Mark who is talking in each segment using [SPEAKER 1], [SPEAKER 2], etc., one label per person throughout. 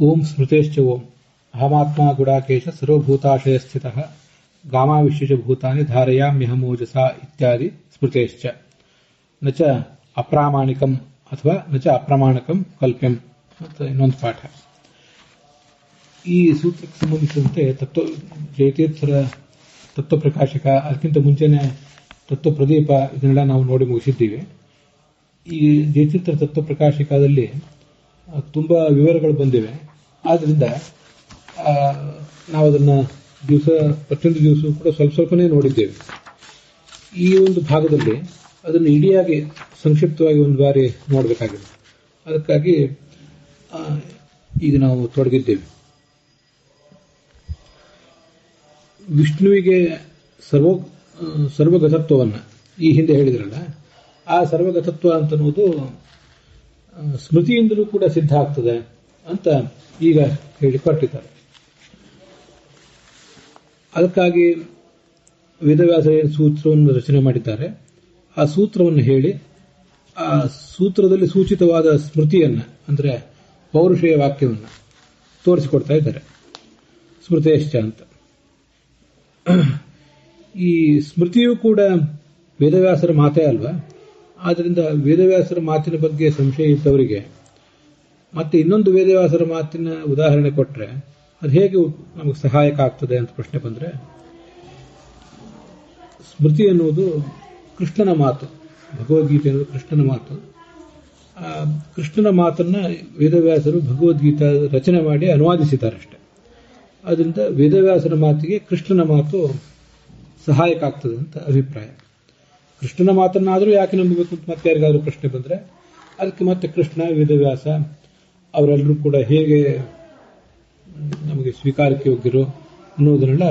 [SPEAKER 1] ಓಂ ಸ್ಮೃತೇಶ್ಚ ಓಂ ಅಹಮಾತ್ಮ ಗುಡಾಕೇಶ ಸರ್ವಭೂತಾಶಯ ಸ್ಥಿತಃ ಗಾಮಾವಿಶ್ಯ ಭೂತಾನಿ ಧಾರಯಾಮ್ಯಹಮೋಜಸಾ ಇತ್ಯಾದಿ ಸ್ಮೃತೇಶ್ಚ ನಚ ಅಪ್ರಾಮಾಣಿಕಂ ಅಥವಾ ನಚ ಅಪ್ರಮಾಣಕಂ ಕಲ್ಪ್ಯಂ ಅಂತ ಇನ್ನೊಂದು ಪಾಠ. ಈ ಸೂತ್ರಕ್ಕೆ ಸಂಬಂಧಿಸಿದಂತೆ ಜಯತೀರ್ಥರ ತತ್ವಪ್ರಕಾಶಕ, ಅದಕ್ಕಿಂತ ಮುಂಚೆನೆ ತತ್ವಪ್ರದೀಪ, ಇದನ್ನೆಲ್ಲ ನಾವು ನೋಡಿ ಮುಗಿಸಿದ್ದೀವಿ. ಈ ಜಯತೀರ್ಥರ ತತ್ವಪ್ರಕಾಶಕದಲ್ಲಿ ತುಂಬಾ ವಿವರಗಳು ಬಂದಿವೆ. ಆದ್ದರಿಂದ ನಾವು ಅದನ್ನು ಪ್ರತಿಯೊಂದು ದಿವಸ ಕೂಡ ಸ್ವಲ್ಪನೇ ನೋಡಿದ್ದೇವೆ. ಈ ಒಂದು ಭಾಗದಲ್ಲಿ ಅದನ್ನು ಇಡಿಯಾಗಿ ಸಂಕ್ಷಿಪ್ತವಾಗಿ ಒಂದು ಬಾರಿ ನೋಡಬೇಕಾಗಿದೆ. ಅದಕ್ಕಾಗಿ ಈಗ ನಾವು ತೊಡಗಿದ್ದೇವೆ. ವಿಷ್ಣುವಿಗೆ ಸರ್ವಗತತ್ವವನ್ನು ಈ ಹಿಂದೆ ಹೇಳಿದ್ರಲ್ಲ, ಆ ಸರ್ವಗತತ್ವ ಅಂತನ್ನುವುದು ಸ್ಮೃತಿಯಿಂದಲೂ ಕೂಡ ಸಿದ್ಧ ಆಗ್ತದೆ ಅಂತ ಈಗ ಹೇಳಿಕೊಟ್ಟಿದ್ದಾರೆ. ಅದಕ್ಕಾಗಿ ವೇದವ್ಯಾಸ ಸೂತ್ರವನ್ನು ರಚನೆ ಮಾಡಿದ್ದಾರೆ. ಆ ಸೂತ್ರವನ್ನು ಹೇಳಿ ಆ ಸೂತ್ರದಲ್ಲಿ ಸೂಚಿತವಾದ ಸ್ಮೃತಿಯನ್ನು, ಅಂದರೆ ಪೌರುಷೇಯ ವಾಕ್ಯವನ್ನು ತೋರಿಸಿಕೊಡ್ತಾ ಇದ್ದಾರೆ. ಸ್ಮೃತೇಶ್ಚ ಅಂತ. ಈ ಸ್ಮೃತಿಯೂ ಕೂಡ ವೇದವ್ಯಾಸರ ಮಾತೇ ಅಲ್ವಾ. ಆದ್ದರಿಂದ ವೇದವ್ಯಾಸರ ಮಾತಿನ ಬಗ್ಗೆ ಸಂಶಯ ಇದ್ದವರಿಗೆ ಮತ್ತೆ ಇನ್ನೊಂದು ವೇದವ್ಯಾಸರ ಮಾತಿನ ಉದಾಹರಣೆ ಕೊಟ್ಟರೆ ಅದು ಹೇಗೆ ನಮಗೆ ಸಹಾಯಕ ಆಗ್ತದೆ ಅಂತ ಪ್ರಶ್ನೆ ಬಂದರೆ, ಸ್ಮೃತಿ ಎನ್ನುವುದು ಕೃಷ್ಣನ ಮಾತು, ಭಗವದ್ಗೀತೆ ಅನ್ನೋದು ಕೃಷ್ಣನ ಮಾತು. ಆ ಕೃಷ್ಣನ ಮಾತನ್ನ ವೇದವ್ಯಾಸರು ಭಗವದ್ಗೀತಾ ರಚನೆ ಮಾಡಿ ಅನುವಾದಿಸಿದ್ದಾರಷ್ಟೆ. ಅದರಿಂದ ವೇದವ್ಯಾಸರ ಮಾತಿಗೆ ಕೃಷ್ಣನ ಮಾತು ಸಹಾಯಕ ಆಗ್ತದೆ ಅಂತ ಅಭಿಪ್ರಾಯ. ಕೃಷ್ಣನ ಮಾತನ್ನಾದರೂ ಯಾಕೆ ನಂಬಬೇಕು ಅಂತ ಮತ್ತೆ ಯಾರಿಗಾದ್ರೂ ಪ್ರಶ್ನೆ ಬಂದರೆ, ಅದಕ್ಕೆ ಮತ್ತೆ ಕೃಷ್ಣ, ವೇದವ್ಯಾಸ ಅವರೆಲ್ಲರೂ ಕೂಡ ಹೇಗೆ ನಮಗೆ ಸ್ವೀಕಾರಕ್ಕೆ ಯೋಗ್ಯರು ಅನ್ನೋದನ್ನೆಲ್ಲ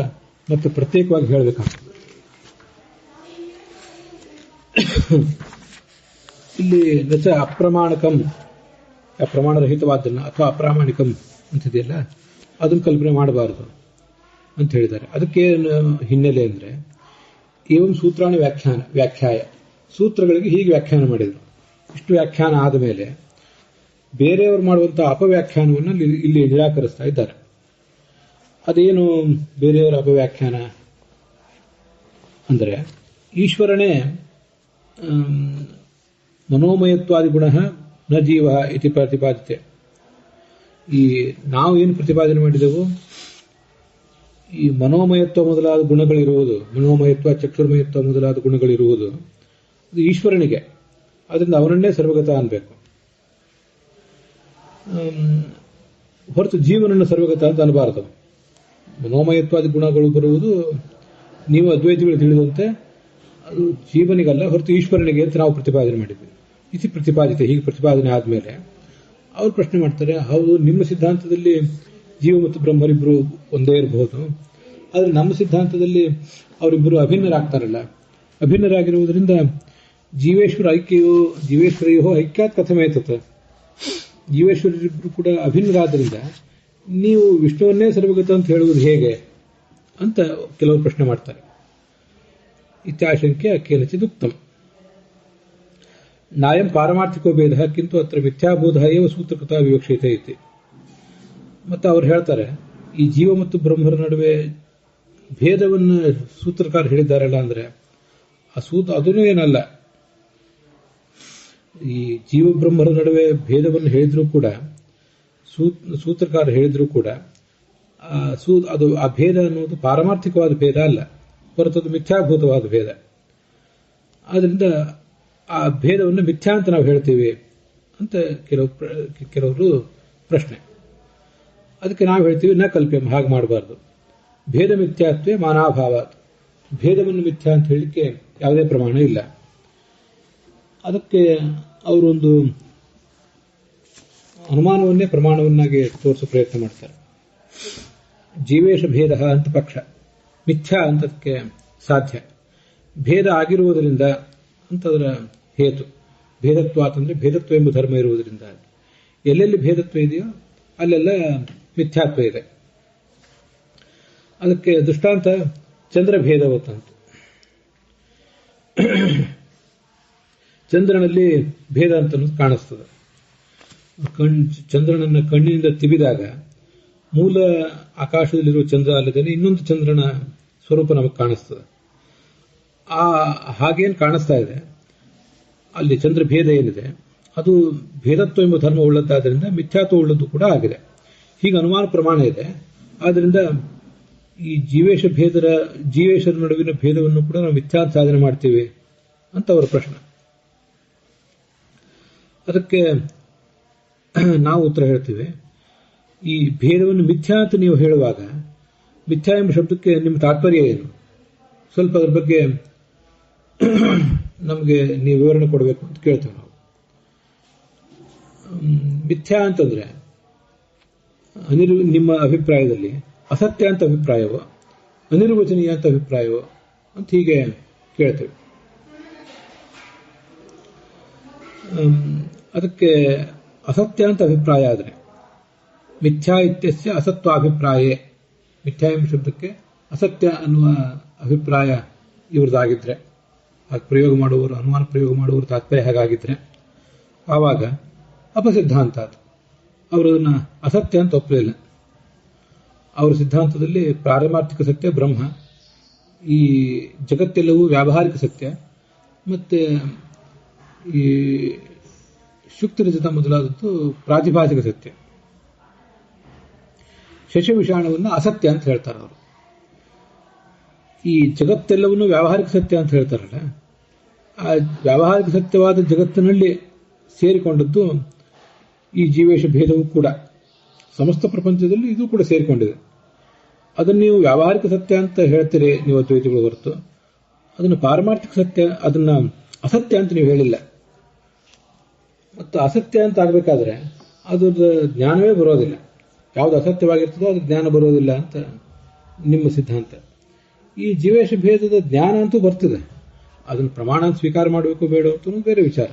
[SPEAKER 1] ಮತ್ತೆ ಪ್ರತ್ಯೇಕವಾಗಿ ಹೇಳಬೇಕಾಗ್ತದೆ. ಇಲ್ಲಿ ನಚ ಅಪ್ರಮಾಣಕಂ, ಪ್ರಮಾಣರಹಿತವಾದ್ದನ್ನ ಅಥವಾ ಅಪ್ರಾಮಾಣಿಕಂ ಅಂತಿದೆಯಲ್ಲ, ಅದನ್ನು ಕಲ್ಪನೆ ಮಾಡಬಾರದು ಅಂತ ಹೇಳಿದ್ದಾರೆ. ಅದಕ್ಕೆ ಹಿನ್ನೆಲೆ ಅಂದರೆ, ಏವಂ ಸೂತ್ರಾಣಿ ವ್ಯಾಖ್ಯಾಯ, ಸೂತ್ರಗಳಿಗೆ ಹೀಗೆ ವ್ಯಾಖ್ಯಾನ ಮಾಡಿದರು. ಇಷ್ಟು ವ್ಯಾಖ್ಯಾನ ಆದ ಮೇಲೆ ಬೇರೆಯವರು ಮಾಡುವಂತಹ ಅಪವ್ಯಾಖ್ಯಾನವನ್ನು ಇಲ್ಲಿ ನಿರಾಕರಿಸ್ತಾ ಇದ್ದಾರೆ. ಅದೇನು ಬೇರೆಯವರ ಅಪವ್ಯಾಖ್ಯಾನ ಅಂದರೆ, ಈಶ್ವರನೇ ಮನೋಮಯತ್ವಾದಿ ಗುಣ ನ ಜೀವ ಇತಿ ಪ್ರತಿಪಾದಿತೆ. ಈ ನಾವು ಏನು ಪ್ರತಿಪಾದನೆ ಮಾಡಿದೆವು, ಈ ಮನೋಮಯತ್ವ ಮೊದಲಾದ ಗುಣಗಳಿರುವುದು, ಮನೋಮಯತ್ವ, ಚಕ್ಷುರ್ಮಯತ್ವ ಮೊದಲಾದ ಗುಣಗಳಿರುವುದು ಅದು ಈಶ್ವರನಿಗೆ. ಅದರಿಂದ ಅವನನ್ನೇ ಸರ್ವಗತ ಅನ್ಬೇಕು, ಹೊರತು ಜೀವನನ್ನು ಸರ್ವಗತ ಅಂತ ಅನ್ನಬಾರದು. ಮನೋಮಯತ್ವಾದಿ ಗುಣಗಳು ಬರುವುದು ನೀವು ಅದ್ವೈತಿಗಳು ತಿಳಿದಂತೆ ಅದು ಜೀವನಿಗಲ್ಲ, ಹೊರತು ಈಶ್ವರನಿಗೆ ಅಂತ ನಾವು ಪ್ರತಿಪಾದನೆ ಮಾಡಿದ್ವಿ. ಇತಿ ಪ್ರತಿಪಾದಿತೆ, ಹೀಗೆ ಪ್ರತಿಪಾದನೆ ಆದಮೇಲೆ ಅವ್ರು ಪ್ರಶ್ನೆ ಮಾಡ್ತಾರೆ, ಹೌದು ನಿಮ್ಮ ಸಿದ್ಧಾಂತದಲ್ಲಿ ಜೀವ ಮತ್ತು ಬ್ರಹ್ಮರಿಬ್ಬರು ಒಂದೇ ಇರಬಹುದು, ಆದರೆ ನಮ್ಮ ಸಿದ್ಧಾಂತದಲ್ಲಿ ಅವರಿಬ್ಬರು ಅಭಿನ್ನರಾಗ್ತಾರಲ್ಲ. ಅಭಿನ್ನರಾಗಿರುವುದರಿಂದ ಜೀವೇಶ್ವರಯೋ ಐಕ್ಯಾತ್ ಕಥಮೇತತ್, ಜೀವೇಶ್ವರರಿಬ್ಬರು ಕೂಡ ಅಭಿನ್ನರಾದ್ದರಿಂದ ನೀವು ವಿಷ್ಣುವನ್ನೇ ಸರ್ವಗತ ಅಂತ ಹೇಳುವುದು ಹೇಗೆ ಅಂತ ಕೆಲವರು ಪ್ರಶ್ನೆ ಮಾಡ್ತಾರೆ. ಇತ್ಯಾಶಂಕ್ಯ ಕೇನಚಿದುಕ್ತಂ ನಾಯಂ ಪಾರಮಾರ್ಥಿಕೋ ಭೇದ ಕಿಂತು ಅತ್ರ ಮಿಥ್ಯಾಬೋಧ ಏವ ಸೂತ್ರಕೃತ ವಿವಕ್ಷಿತ ಐತಿ. ಮತ್ತೆ ಅವ್ರು ಹೇಳ್ತಾರೆ, ಈ ಜೀವ ಮತ್ತು ಬ್ರಹ್ಮರ ನಡುವೆ ಭೇದವನ್ನು ಸೂತ್ರಕಾರ ಹೇಳಿದ್ದಾರಲ್ಲ, ಅಂದ್ರೆ ಅದೂ ಏನಲ್ಲ. ಈ ಜೀವ ಬ್ರಹ್ಮರ ನಡುವೆ ಭೇದವನ್ನು ಹೇಳಿದ್ರೂ ಕೂಡ, ಸೂತ್ರಕಾರ ಹೇಳಿದ್ರೂ ಕೂಡ ಅದು ಆ ಭೇದ ಅನ್ನೋದು ಪಾರಮಾರ್ಥಿಕವಾದ ಭೇದ ಅಲ್ಲ, ಹೊರತು ಅದು ಮಿಥ್ಯಾಭೂತವಾದ ಭೇದ. ಆದ್ರಿಂದ ಆ ಭೇದವನ್ನು ಮಿಥ್ಯಾ ಅಂತ ನಾವು ಹೇಳ್ತೀವಿ ಅಂತ ಕೆಲವರು ಪ್ರಶ್ನೆ. ಅದಕ್ಕೆ ನಾವು ಹೇಳ್ತೀವಿ, ನ ಕಲ್ಪ್ಯಂ, ಹಾಗೆ ಮಾಡಬಾರ್ದು. ಭೇದ ಮಿಥ್ಯಾತ್ವೇ ಮಾನಾಭಾವ, ಭೇದವನ್ನು ಮಿಥ್ಯಾ ಅಂತ ಹೇಳಲಿಕ್ಕೆ ಯಾವುದೇ ಪ್ರಮಾಣ ಇಲ್ಲ. ಅದಕ್ಕೆ ಅವರೊಂದು ಅನುಮಾನವನ್ನೇ ಪ್ರಮಾಣವನ್ನಾಗಿ ತೋರಿಸೋ ಪ್ರಯತ್ನ ಮಾಡ್ತಾರೆ. ಜೀವೇಶ ಭೇದ ಅಂತ ಪಕ್ಷ, ಮಿಥ್ಯಾ ಅಂತದಕ್ಕೆ ಸಾಧ್ಯ. ಭೇದ ಆಗಿರುವುದರಿಂದ ಅಂತದರ ಹೇತು. ಭೇದತ್ವ ಅಂತಂದ್ರೆ ಭೇದತ್ವ ಎಂಬ ಧರ್ಮ ಇರುವುದರಿಂದ, ಎಲ್ಲೆಲ್ಲಿ ಭೇದತ್ವ ಇದೆಯೋ ಅಲ್ಲೆಲ್ಲ ಮಿಥ್ಯಾತ್ವ ಇದೆ. ಅದಕ್ಕೆ ದೃಷ್ಟಾಂತ ಚಂದ್ರಭೇದವತ್ತಂತ. ಚಂದ್ರನಲ್ಲಿ ಭೇದ ಅಂತ ಕಾಣಿಸ್ತದೆ. ಚಂದ್ರನನ್ನ ಕಣ್ಣಿನಿಂದ ತಿವಿದಾಗ ಮೂಲ ಆಕಾಶದಲ್ಲಿರುವ ಚಂದ್ರ ಅಲ್ಲದೇನೆ ಇನ್ನೊಂದು ಚಂದ್ರನ ಸ್ವರೂಪ ನಮಗೆ ಕಾಣಿಸ್ತದೆ. ಹಾಗೇನು ಕಾಣಿಸ್ತಾ ಇದೆ ಅಲ್ಲಿ ಚಂದ್ರ ಭೇದ ಏನಿದೆ ಅದು ಭೇದತ್ವ ಎಂಬ ಧರ್ಮ ಉಳ್ಳದ್ದಾದ್ರಿಂದ ಮಿಥ್ಯಾತ್ವ ಉಳ್ಳದ್ದು ಕೂಡ ಆಗಿದೆ. ಹೀಗೆ ಅನುಮಾನ ಪ್ರಮಾಣ ಇದೆ. ಆದ್ರಿಂದ ಈ ಜೀವೇಶರ ನಡುವಿನ ಭೇದವನ್ನು ಕೂಡ ನಾವು ಮಿಥ್ಯಾ ಸಾಧನೆ ಮಾಡ್ತೀವಿ ಅಂತ ಅವರ ಪ್ರಶ್ನೆ. ಅದಕ್ಕೆ ನಾವು ಉತ್ತರ ಹೇಳ್ತೀವಿ, ಈ ಭೇದವನ್ನು ಮಿಥ್ಯಾ ಅಂತ ನೀವು ಹೇಳುವಾಗ ಮಿಥ್ಯಾ ಎಂಬ ಶಬ್ದಕ್ಕೆ ನಿಮ್ಮ ತಾತ್ಪರ್ಯ ಏನು? ಸ್ವಲ್ಪ ಅದರ ಬಗ್ಗೆ ನಮಗೆ ನೀವು ವಿವರಣೆ ಕೊಡಬೇಕು ಅಂತ ಕೇಳ್ತೇವೆ ನಾವು. ಮಿಥ್ಯಾ ಅಂತಂದ್ರೆ ನಿಮ್ಮ ಅಭಿಪ್ರಾಯದಲ್ಲಿ ಅಸತ್ಯ ಅಂತ ಅಭಿಪ್ರಾಯವೋ ಅನಿರ್ವಚನೀಯ ಅಂತ ಅಭಿಪ್ರಾಯವೋ ಅಂತ ಹೀಗೆ ಕೇಳ್ತೇವೆ. ಅದಕ್ಕೆ ಅಸತ್ಯ ಅಂತ ಅಭಿಪ್ರಾಯ ಆದರೆ ಮಿಥ್ಯಾ ಇತ್ಯಸ್ಯ ಅಸತ್ವಾಭಿಪ್ರಾಯೇ, ಮಿಥ್ಯಾ ಎಂಬ ಶಬ್ದಕ್ಕೆ ಅಸತ್ಯ ಅನ್ನುವ ಅಭಿಪ್ರಾಯ ಇವ್ರದ್ದಾಗಿದ್ರೆ, ಹಾಗೆ ಪ್ರಯೋಗ ಮಾಡುವವರು ಅನುಮಾನ ಪ್ರಯೋಗ ಮಾಡುವವರು ತಾತ್ಪರ್ಯ ಹಾಗಾಗಿದ್ರೆ ಆವಾಗ ಅಪಸಿದ್ಧಾಂತ ಅದು. ಅವರು ಅದನ್ನ ಅಸತ್ಯ ಅಂತ ಒಪ್ಪಲಿಲ್ಲ. ಅವರ ಸಿದ್ಧಾಂತದಲ್ಲಿ ಪಾರಮಾರ್ಥಿಕ ಸತ್ಯ ಬ್ರಹ್ಮ, ಈ ಜಗತ್ತೆಲ್ಲವೂ ವ್ಯಾವಹಾರಿಕ ಸತ್ಯ, ಮತ್ತೆ ಈ ಶುಕ್ತಿರಜತ ಮೊದಲಾದದ್ದು ಪ್ರಾತಿಭಾಸಿಕ ಸತ್ಯ. ಶಶವಿಷಾಣವನ್ನು ಅಸತ್ಯ ಅಂತ ಹೇಳ್ತಾರೆ ಅವರು. ಈ ಜಗತ್ತೆಲ್ಲವನ್ನು ವ್ಯಾವಹಾರಿಕ ಸತ್ಯ ಅಂತ ಹೇಳ್ತಾರಲ್ಲ, ಆ ವ್ಯಾವಹಾರಿಕ ಸತ್ಯವಾದ ಜಗತ್ತಿನಲ್ಲಿ ಸೇರಿಕೊಂಡದ್ದು ಈ ಜೀವೇಶ ಭೇದವೂ ಕೂಡ ಸಮಸ್ತ ಪ್ರಪಂಚದಲ್ಲಿ ಇದು ಕೂಡ ಸೇರಿಕೊಂಡಿದೆ. ಅದನ್ನು ನೀವು ವ್ಯಾವಹಾರಿಕ ಸತ್ಯ ಅಂತ ಹೇಳ್ತೀರಿ ನೀವು ಅದ್ವೈತಿಗಳು ಹೊರತು, ಅದನ್ನು ಪಾರಮಾರ್ಥಿಕ ಸತ್ಯ, ಅದನ್ನ ಅಸತ್ಯ ಅಂತ ನೀವು ಹೇಳಿಲ್ಲ. ಮತ್ತು ಅಸತ್ಯ ಅಂತ ಆಗಬೇಕಾದ್ರೆ ಅದ್ರ ಜ್ಞಾನವೇ ಬರೋದಿಲ್ಲ. ಯಾವುದು ಅಸತ್ಯವಾಗಿರ್ತದೋ ಅದು ಜ್ಞಾನ ಬರೋದಿಲ್ಲ ಅಂತ ನಿಮ್ಮ ಸಿದ್ಧಾಂತ. ಈ ಜೀವೇಶ ಭೇದದ ಜ್ಞಾನ ಅಂತೂ ಬರ್ತದೆ, ಅದನ್ನು ಪ್ರಮಾಣ ಅಂತ ಸ್ವೀಕಾರ ಮಾಡಬೇಕು ಬೇಡ ಅಂತೂ ಬೇರೆ ವಿಚಾರ.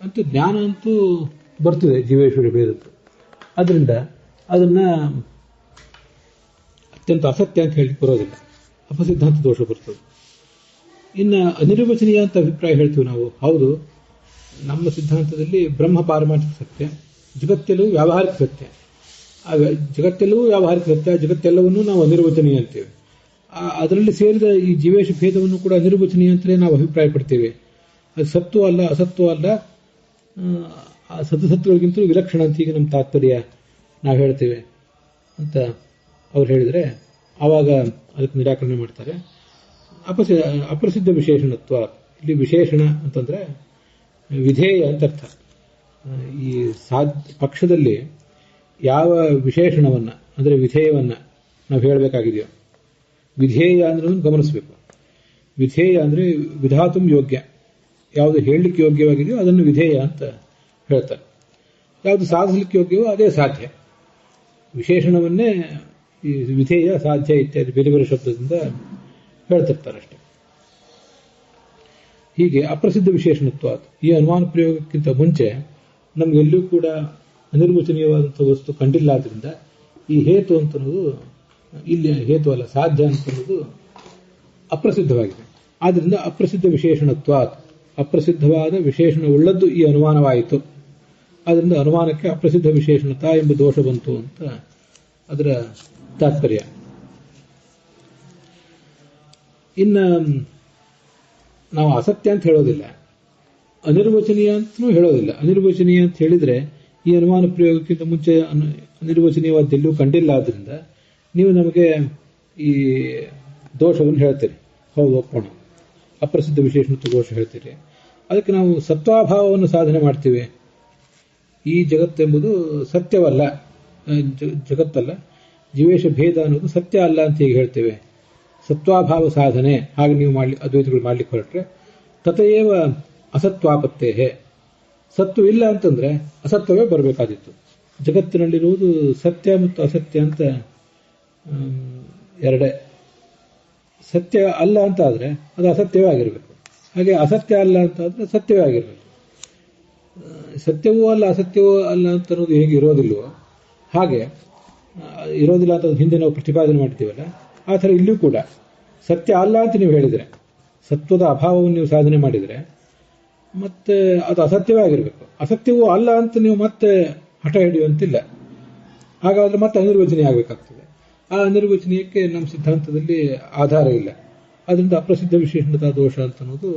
[SPEAKER 1] ಅಂತೂ ಜ್ಞಾನ ಅಂತೂ ಬರ್ತದೆ ಜೀವೇಶ್ವರ ಭೇದದ್ದು. ಅದರಿಂದ ಅದನ್ನ ಅತ್ಯಂತ ಅಸತ್ಯ ಅಂತ ಹೇಳಿ ಬರೋದಿಲ್ಲ, ಅಪಸಿದ್ಧಾಂತ ದೋಷ ಬರ್ತದೆ. ಇನ್ನು ಅನಿರ್ವಚನೀಯ ಅಂತ ಅಭಿಪ್ರಾಯ ಹೇಳ್ತೀವಿ ನಾವು. ಹೌದು, ನಮ್ಮ ಸಿದ್ಧಾಂತದಲ್ಲಿ ಬ್ರಹ್ಮ ಪಾರಮಾರ್ಥಿಕ ಸತ್ಯ, ಜಗತ್ತೆಲ್ಲವೂ ವ್ಯಾವಹಾರಿಕ ಸತ್ಯ. ಜಗತ್ತೆಲ್ಲವೂ ವ್ಯಾವಹಾರಿಕ ಸತ್ಯ, ಜಗತ್ತೆಲ್ಲವನ್ನೂ ನಾವು ಅನಿರ್ವಚನೀಯ ಅಂತೇವೆ. ಅದರಲ್ಲಿ ಸೇರಿದ ಈ ಜೀವೇಶ ಭೇದವನ್ನು ಕೂಡ ಅನಿರ್ವಚನೀಯ ಅಂತಲೇ ನಾವು ಅಭಿಪ್ರಾಯ ಪಡ್ತೇವೆ. ಅದು ಸತ್ವ ಅಲ್ಲ, ಅಸತ್ವ ಅಲ್ಲ, ಸತ್ಸತ್ವಗಳಿಗಿಂತಲೂ ವಿಲಕ್ಷಣ ಅಂತ ಈಗ ನಮ್ಮ ತಾತ್ಪರ್ಯ ನಾವು ಹೇಳ್ತೇವೆ ಅಂತ ಅವ್ರು ಹೇಳಿದರೆ ಆವಾಗ ಅದಕ್ಕೆ ನಿರಾಕರಣೆ ಮಾಡ್ತಾರೆ. ಅಪ್ರಸಿದ್ಧ ವಿಶೇಷಣತ್ವ, ಇಲ್ಲಿ ವಿಶೇಷಣ ಅಂತಂದ್ರೆ ವಿಧೇಯ ಅಂತ ಅರ್ಥ. ಈ ಪಕ್ಷದಲ್ಲಿ ಯಾವ ವಿಶೇಷಣವನ್ನ ಅಂದರೆ ವಿಧೇಯವನ್ನ ನಾವು ಹೇಳಬೇಕಾಗಿದೆಯೋ, ವಿಧೇಯ ಅಂದ್ರೆ ಗಮನಿಸಬೇಕು. ವಿಧೇಯ ಅಂದ್ರೆ ವಿಧಾತು ಯೋಗ್ಯ, ಯಾವುದು ಹೇಳಲಿಕ್ಕೆ ಯೋಗ್ಯವಾಗಿದೆಯೋ ಅದನ್ನು ವಿಧೇಯ ಅಂತ ಹೇಳ್ತಾರೆ. ಯಾವುದು ಸಾಧಿಸಲಿಕ್ಕೆ ಯೋಗ್ಯವೋ ಅದೇ ಸಾಧ್ಯ. ವಿಶೇಷಣವನ್ನೇ ಈ ವಿಧೇಯ, ಸಾಧ್ಯ ಇತ್ಯಾದಿ ಬೇರೆ ಬೇರೆ ಶಬ್ದದಿಂದ ಹೇಳ್ತಿರ್ತಾರೆ ಅಷ್ಟೇ. ಹೀಗೆ ಅಪ್ರಸಿದ್ಧ ವಿಶೇಷಣತ್ವ, ಈ ಅನುಮಾನ ಪ್ರಯೋಗಕ್ಕಿಂತ ಮುಂಚೆ ನಮಗೆಲ್ಲೂ ಕೂಡ ಅನಿರ್ವಚನೀಯವಾದಂಥ ವಸ್ತು ಕಂಡಿಲ್ಲ. ಆದ್ರಿಂದ ಈ ಹೇತು ಅಂತನ್ನೋದು ಇಲ್ಲಿ ಹೇತು ಅಲ್ಲ, ಸಾಧ್ಯ ಅಂತನ್ನೋದು ಅಪ್ರಸಿದ್ಧವಾಗಿದೆ. ಆದ್ರಿಂದ ಅಪ್ರಸಿದ್ಧ ವಿಶೇಷಣತ್ವ, ಅಪ್ರಸಿದ್ಧವಾದ ವಿಶೇಷಣವುಳ್ಳದ್ದು ಈ ಅನುಮಾನವಾಯಿತು. ಆದ್ರಿಂದ ಅನುಮಾನಕ್ಕೆ ಅಪ್ರಸಿದ್ಧ ವಿಶೇಷಣತಾ ಎಂಬ ದೋಷ ಬಂತು ಅಂತ ಅದರ ತಾತ್ಪರ್ಯ. ಇನ್ನು ನಾವು ಅಸತ್ಯ ಅಂತ ಹೇಳೋದಿಲ್ಲ, ಅನಿರ್ವಚನೀಯ ಅಂತಲೂ ಹೇಳೋದಿಲ್ಲ. ಅನಿರ್ವಚನೀಯ ಅಂತ ಹೇಳಿದ್ರೆ ಈ ಅನುಮಾನ ಪ್ರಯೋಗಕ್ಕಿಂತ ಮುಂಚೆ ಅನಿರ್ವಚನೀಯವಾದ್ದೆಲ್ಲೂ ಕಂಡಿಲ್ಲ. ಆದ್ರಿಂದ ನೀವು ನಮಗೆ ಈ ದೋಷವನ್ನು ಹೇಳ್ತೀರಿ, ಹೌದು ಒಪ್ಪೋಣ, ಅಪ್ರಸಿದ್ಧ ವಿಶೇಷಣತ್ವ ದೋಷ ಹೇಳ್ತೀರಿ. ಅದಕ್ಕೆ ನಾವು ಸತ್ವಾಭಾವವನ್ನು ಸಾಧನೆ ಮಾಡ್ತೀವಿ. ಈ ಜಗತ್ತೆಂಬುದು ಸತ್ಯವಲ್ಲ, ಜಗತ್ತಲ್ಲ, ಜೀವೇಶ ಭೇದ ಅನ್ನೋದು ಸತ್ಯ ಅಲ್ಲ ಅಂತ ಹೀಗೆ ಹೇಳ್ತೇವೆ. ಸತ್ವಾಭಾವ ಸಾಧನೆ ಹಾಗೆ ನೀವು ಅದ್ವೈತಗಳು ಮಾಡ್ಲಿಕ್ಕೆ ಹೊರಟ್ರೆ ತಥೇವ ಅಸತ್ವಾಪತ್ತೇ, ಸತ್ವ ಇಲ್ಲ ಅಂತಂದ್ರೆ ಅಸತ್ವವೇ ಬರಬೇಕಾದಿತ್ತು. ಜಗತ್ತಿನಲ್ಲಿರುವುದು ಸತ್ಯ ಮತ್ತು ಅಸತ್ಯ ಅಂತ ಎರಡೇ. ಸತ್ಯ ಅಲ್ಲ ಅಂತ ಆದ್ರೆ ಅದು ಅಸತ್ಯವೇ ಆಗಿರಬೇಕು, ಹಾಗೆ ಅಸತ್ಯ ಅಲ್ಲ ಅಂತ ಆದ್ರೆ ಸತ್ಯವೇ ಆಗಿರಬೇಕು. ಸತ್ಯವೂ ಅಲ್ಲ ಅಸತ್ಯವೂ ಅಲ್ಲ ಅಂತ ಅನ್ನೋದು ಹೇಗೆ ಇರೋದಿಲ್ವೋ ಹಾಗೆ ಇರೋದಿಲ್ಲ ಅಂತ ಹಿಂದೆ ನಾವು ಪ್ರತಿಪಾದನೆ ಮಾಡ್ತೀವಲ್ಲ, ಆ ಥರ ಇಲ್ಲೂ ಕೂಡ ಸತ್ಯ ಅಲ್ಲ ಅಂತ ನೀವು ಹೇಳಿದರೆ, ಸತ್ವದ ಅಭಾವವನ್ನು ನೀವು ಸಾಧನೆ ಮಾಡಿದರೆ ಮತ್ತೆ ಅದು ಅಸತ್ಯವೇ ಆಗಿರಬೇಕು. ಅಸತ್ಯವೂ ಅಲ್ಲ ಅಂತ ನೀವು ಮತ್ತೆ ಹಠ ಹಿಡಿಯುವಂತಿಲ್ಲ. ಹಾಗಾದ್ರೆ ಮತ್ತೆ ಅನಿರ್ವಚನೀಯ ಆಗಬೇಕಾಗ್ತದೆ. ಆ ಅನಿರ್ವಚನೀಯಕ್ಕೆ ನಮ್ಮ ಸಿದ್ಧಾಂತದಲ್ಲಿ ಆಧಾರ ಇಲ್ಲ. ಅದರಿಂದ ಅಪ್ರಸಿದ್ಧ ವಿಶೇಷಣತಾ ದೋಷ ಅಂತ ಅನ್ನೋದು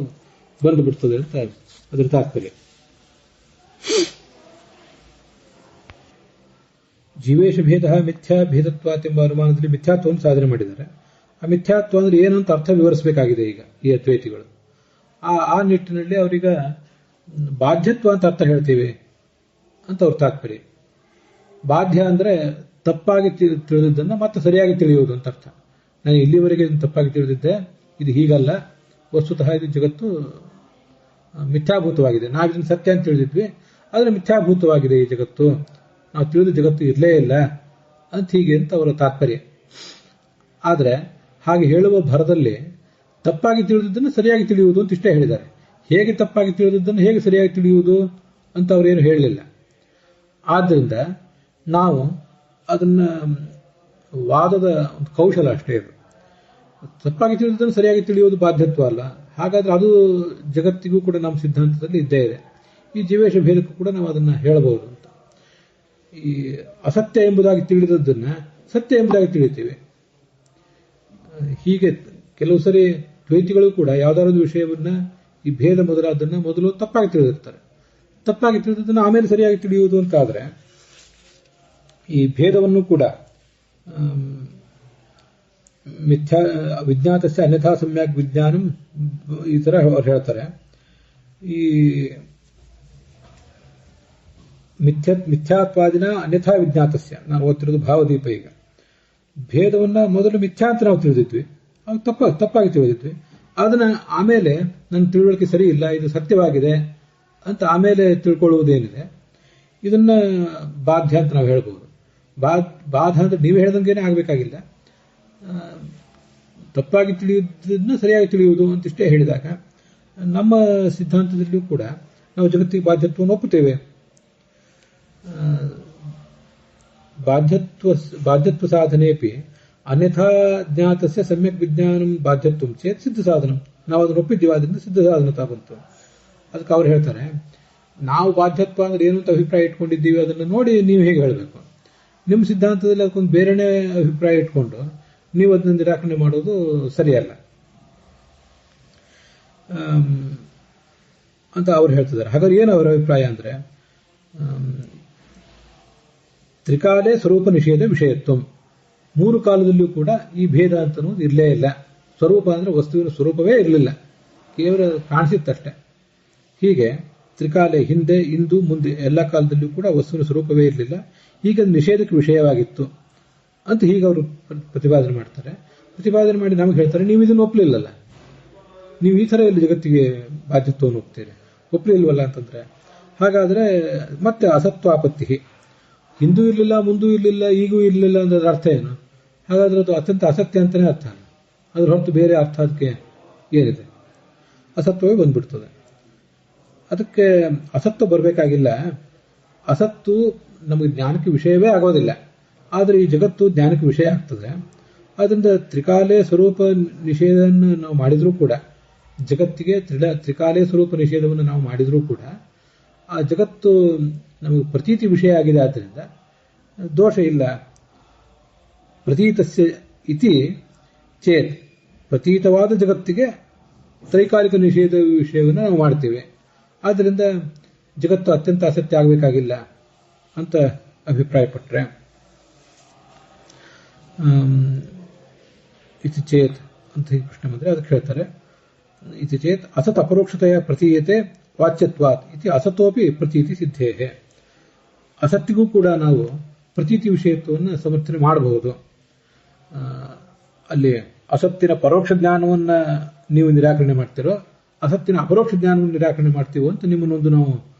[SPEAKER 1] ಬಂದು ಬಿಡ್ತದೆ ಅಂತ ಅದರ ತಾತ್ಪರ್ಯ. ಜೀವೇಶ ಭೇದ ಮಿಥ್ಯಾ ಭೇದತ್ವಾತ್ ಎಂಬ ಅನುಮಾನದಲ್ಲಿ ಮಿಥ್ಯಾತ್ವವನ್ನು ಸಾಧನೆ ಮಾಡಿದ್ದಾರೆ. ಆ ಮಿಥ್ಯಾತ್ವ ಅಂದ್ರೆ ಏನು ಅಂತ ಅರ್ಥ ವಿವರಿಸಬೇಕಾಗಿದೆ ಈಗ ಈ ಅದ್ವೈತಿಗಳು. ಆ ನಿಟ್ಟಿನಲ್ಲಿ ಅವರೀಗ ಬಾಧ್ಯತ್ವ ಅಂತ ಅರ್ಥ ಹೇಳ್ತೀವಿ ಅಂತ ಅವ್ರ ತಾತ್ಪರ್ಯ. ಬಾಧ್ಯ ಅಂದ್ರೆ ತಪ್ಪಾಗಿ ತಿಳಿದಿದ್ದನ್ನ ಮತ್ತೆ ಸರಿಯಾಗಿ ತಿಳಿಯುವುದು ಅಂತ ಅರ್ಥ. ನಾನು ಇಲ್ಲಿವರೆಗೆ ತಪ್ಪಾಗಿ ತಿಳಿದಿದ್ದೆ, ಇದು ಹೀಗಲ್ಲ, ವಸ್ತುತಃ ಇದು ಜಗತ್ತು ಮಿಥ್ಯಾಭೂತವಾಗಿದೆ. ನಾವಿದನ್ನು ಸತ್ಯ ಅಂತ ತಿಳಿದಿದ್ವಿ, ಆದರೆ ಮಿಥ್ಯಾಭೂತವಾಗಿದೆ ಈ ಜಗತ್ತು, ನಾವು ತಿಳಿದ ಜಗತ್ತು ಇರಲೇ ಇಲ್ಲ ಅಂತ ಹೀಗೆ ಅಂತ ಅವರ ತಾತ್ಪರ್ಯ. ಆದರೆ ಹಾಗೆ ಹೇಳುವ ಭರದಲ್ಲಿ ತಪ್ಪಾಗಿ ತಿಳಿದಿದ್ದನ್ನು ಸರಿಯಾಗಿ ತಿಳಿಯುವುದು ಅಂತ ಇಷ್ಟೇ ಹೇಳಿದ್ದಾರೆ. ಹೇಗೆ ತಪ್ಪಾಗಿ ತಿಳಿದಿದ್ದನ್ನು ಹೇಗೆ ಸರಿಯಾಗಿ ತಿಳಿಯುವುದು ಅಂತ ಅವರೇನು ಹೇಳಲಿಲ್ಲ. ಆದ್ದರಿಂದ ನಾವು ಅದನ್ನ ವಾದದ ಒಂದು ಕೌಶಲ ಅಷ್ಟೇ. ಇದು ತಪ್ಪಾಗಿ ತಿಳಿದಿದ್ದನ್ನು ಸರಿಯಾಗಿ ತಿಳಿಯುವುದು ಬಾಧ್ಯತ್ವ ಅಲ್ಲ. ಹಾಗಾದ್ರೆ ಅದು ಜಗತ್ತಿಗೂ ಕೂಡ ನಮ್ಮ ಸಿದ್ಧಾಂತದಲ್ಲಿ ಇದ್ದೇ ಇದೆ. ಈ ಜೀವೇಶ ಭೇದಕ್ಕೂ ಕೂಡ ನಾವು ಅದನ್ನು ಹೇಳಬಹುದು ಅಂತ. ಈ ಅಸತ್ಯ ಎಂಬುದಾಗಿ ತಿಳಿದದ್ದನ್ನ ಸತ್ಯ ಎಂಬುದಾಗಿ ತಿಳಿತೀವಿ. ಹೀಗೆ ಕೆಲವು ಸರಿ ದ್ವೈತಿಗಳು ಕೂಡ ಯಾವುದಾದ್ರು ವಿಷಯವನ್ನ ಈ ಭೇದ ಮೊದಲಾದನ್ನ ಮೊದಲು ತಪ್ಪಾಗಿ ತಿಳಿದಿರ್ತಾರೆ. ತಪ್ಪಾಗಿ ತಿಳಿದದ್ದನ್ನು ಆಮೇಲೆ ಸರಿಯಾಗಿ ತಿಳಿಯುವುದು ಅಂತಾದ್ರೆ ಈ ಭೇದವನ್ನು ಕೂಡ ಮಿಥ್ಯಾ ವಿಜ್ಞಾತಸ್ಯ ಅನ್ಯಥಾ ಸಮ್ಯಕ್ ವಿಜ್ಞಾನಂ ಈ ತರ ಅವ್ರು ಹೇಳ್ತಾರೆ. ಈ ಮಿಥ್ಯಾತ್ವಾದಿನ ಅನ್ಯಥಾ ವಿಜ್ಞಾತಸ್ಯ, ನಾನು ಓದ್ತಿರೋದು ಭಾವದೀಪ. ಈಗ ಭೇದವನ್ನ ಮೊದಲು ಮಿಥ್ಯಾ ಅಂತ ನಾವು ತಿಳಿದಿದ್ವಿ, ತಪ್ಪಾಗಿ ತಿಳಿದಿದ್ವಿ. ಅದನ್ನ ಆಮೇಲೆ ನನ್ನ ತಿಳುವಳಿಕೆ ಸರಿ ಇಲ್ಲ, ಇದು ಸತ್ಯವಾಗಿದೆ ಅಂತ ಆಮೇಲೆ ತಿಳ್ಕೊಳ್ಳುವುದೇನಿದೆ ಇದನ್ನ ಬಾಧ್ಯ ಅಂತ ನಾವು ಹೇಳ್ಬೋದು. ಬಾಧ ಅಂದ್ರೆ ನೀವು ಹೇಳ್ದಂಗೇನೆ ಆಗಬೇಕಾಗಿಲ್ಲ, ತಪ್ಪಾಗಿ ತಿಳಿಯುವುದನ್ನ ಸರಿಯಾಗಿ ತಿಳಿಯುವುದು ಅಂತಿಷ್ಟೇ ಹೇಳಿದಾಗ ನಮ್ಮ ಸಿದ್ಧಾಂತದಲ್ಲಿಯೂ ಕೂಡ ನಾವು ಜಗತ್ತಿಗೆ ಬಾಧ್ಯತ್ವವನ್ನು ಒಪ್ಪುತ್ತೇವೆ. ಬಾಧ್ಯತ್ವ ಸಾಧನೆಪಿ ಅನ್ಯಥಾ ಜ್ಞಾತಸ್ಯ ಸಮ್ಯಕ್ ವಿಜ್ಞಾನಂ ಬಾಧ್ಯತ್ವಂ ಚೇತ್ ಸಿದ್ಧ ಸಾಧನ. ನಾವು ಅದನ್ನು ಒಪ್ಪಿದ್ದೀವಿ, ಅದರಿಂದ ಸಿದ್ಧ ಸಾಧನತಾ ಬಂತು. ಅದಕ್ಕೆ ಅವ್ರು ಹೇಳ್ತಾರೆ, ನಾವು ಬಾಧ್ಯತ್ವ ಅಂದ್ರೆ ಏನು ಅಂತ ಅಭಿಪ್ರಾಯ ಇಟ್ಕೊಂಡಿದ್ದೀವಿ, ಅದನ್ನು ನೋಡಿ ನೀವು ಹೇಗೆ ಹೇಳಬೇಕು. ನಿಮ್ಮ ಸಿದ್ಧಾಂತದಲ್ಲಿ ಅದಕ್ಕೊಂದು ಬೇರೆನೇ ಅಭಿಪ್ರಾಯ ಇಟ್ಕೊಂಡು ನೀವು ಅದನ್ನ ನಿರಾಕರಣೆ ಮಾಡೋದು ಸರಿಯಲ್ಲ ಅಂತ ಅವ್ರು ಹೇಳ್ತಿದ್ದಾರೆ. ಹಾಗಾದ್ರೆ ಏನು ಅವರ ಅಭಿಪ್ರಾಯ ಅಂದ್ರೆ, ತ್ರಿಕಾಲೇ ಸ್ವರೂಪ ನಿಷೇಧ ವಿಷಯತ್ವ, ಮೂರು ಕಾಲದಲ್ಲಿಯೂ ಕೂಡ ಈ ಭೇದ ಅಂತ ಇರಲೇ ಇಲ್ಲ. ಸ್ವರೂಪ ಅಂದ್ರೆ ವಸ್ತುವಿನ ಸ್ವರೂಪವೇ ಇರಲಿಲ್ಲ, ಕೇವಲ ಕಾಣಿಸಿತ್ತಷ್ಟೆ. ಹೀಗೆ ತ್ರಿಕಾಲೆ ಹಿಂದೆ, ಇಂದು, ಮುಂದೆ ಎಲ್ಲ ಕಾಲದಲ್ಲಿಯೂ ಕೂಡ ವಸ್ತುವಿನ ಸ್ವರೂಪವೇ ಇರಲಿಲ್ಲ. ಈಗ ನಿಷೇಧಕ್ಕೆ ವಿಷಯವಾಗಿತ್ತು ಅಂತ ಹೀಗೆ ಅವರು ಪ್ರತಿಪಾದನೆ ಮಾಡ್ತಾರೆ. ಪ್ರತಿಪಾದನೆ ಮಾಡಿ ನಮಗೆ ಹೇಳ್ತಾರೆ, ನೀವು ಇದನ್ನು ಒಪ್ಪಲಿಲ್ಲಲ್ಲ, ನೀವು ಈ ಥರ ಇಲ್ಲಿ ಜಗತ್ತಿಗೆ ಬಾಧ್ಯತ್ವವನ್ನು ಒಪ್ತೀರಿ, ಒಪ್ಪಲಿಲ್ವಲ್ಲ ಅಂತಂದ್ರೆ ಹಾಗಾದ್ರೆ ಮತ್ತೆ ಅಸತ್ವಾಪತ್ತಿ, ಹಿಂದೂ ಇರಲಿಲ್ಲ, ಮುಂದೂ ಇರಲಿಲ್ಲ, ಈಗೂ ಇರಲಿಲ್ಲ ಅಂದ್ರೆ ಅರ್ಥ ಏನು? ಹಾಗಾದ್ರೆ ಅದು ಅತ್ಯಂತ ಅಸತ್ಯ ಅಂತಾನೆ ಅರ್ಥ. ಅದ್ರ ಹೊರತು ಬೇರೆ ಅರ್ಥ ಅದಕ್ಕೆ ಏನಿದೆ? ಅಸತ್ವವೇ ಬಂದ್ಬಿಡ್ತದೆ. ಅದಕ್ಕೆ ಅಸತ್ವ ಬರಬೇಕಾಗಿಲ್ಲ. ಅಸತ್ತು ನಮಗೆ ಜ್ಞಾನಕ್ಕೆ ವಿಷಯವೇ ಆಗೋದಿಲ್ಲ, ಆದರೆ ಈ ಜಗತ್ತು ಜ್ಞಾನಕ್ಕೆ ವಿಷಯ ಆಗ್ತದೆ. ಆದ್ದರಿಂದ ತ್ರಿಕಾಲೇ ಸ್ವರೂಪ ನಿಷೇಧವನ್ನು ನಾವು ಮಾಡಿದ್ರೂ ಕೂಡ, ಜಗತ್ತಿಗೆ ತ್ರಿಕಾಲೇ ಸ್ವರೂಪ ನಿಷೇಧವನ್ನು ನಾವು ಮಾಡಿದ್ರೂ ಕೂಡ ಆ ಜಗತ್ತು ನಮಗೆ ಪ್ರತೀತಿ ವಿಷಯ ಆಗಿದೆ. ಆದ್ದರಿಂದ ದೋಷ ಇಲ್ಲ. ಪ್ರತೀತಸ್ಯ ಇತಿ ಚೇತ್, ಪ್ರತೀತವಾದ ಜಗತ್ತಿಗೆ ತ್ರೈಕಾಲಿಕ ನಿಷೇಧ ವಿಷಯವನ್ನು ನಾವು ಮಾಡ್ತೇವೆ. ಆದ್ದರಿಂದ ಜಗತ್ತು ಅತ್ಯಂತ ಅಸತ್ಯ ಆಗಬೇಕಾಗಿಲ್ಲ ಅಂತ ಅಭಿಪ್ರಾಯಪಟ್ರೆ, ಇತಿ ಚೇತ್ ಅಂತ ಹೀಗೆ ಪ್ರಶ್ನೆ ಬಂದರೆ ಅದಕ್ಕೆ ಹೇಳ್ತಾರೆ, ಇತಿ ಚೇತ್ ಅಸತ್ ಅಪರೋಕ್ಷತೆಯ ಪ್ರತೀಯತೆ ವಾಚ್ಯತ್ವಾತ್ ಇತಿ ಅಸತೋಪಿ ಪ್ರತೀತಿ ಸಿದ್ಧೇಹೆ. ಅಸತ್ತಿಗೂ ಕೂಡ ನಾವು ಪ್ರತೀತಿ ವಿಷಯತ್ವವನ್ನು ಸಮರ್ಥನೆ ಮಾಡಬಹುದು. ಅಲ್ಲಿ ಅಸತ್ತಿನ ಪರೋಕ್ಷ ಜ್ಞಾನವನ್ನ ನೀವು ನಿರಾಕರಣೆ ಮಾಡ್ತಿರೋ, ಅಸತ್ತಿನ ಅಪರೋಕ್ಷ ಜ್ಞಾನವನ್ನು ನಿರಾಕರಣೆ ಮಾಡ್ತೀವೋ ಅಂತ ನಿಮ್ಮನ್ನೊಂದು ನಾವು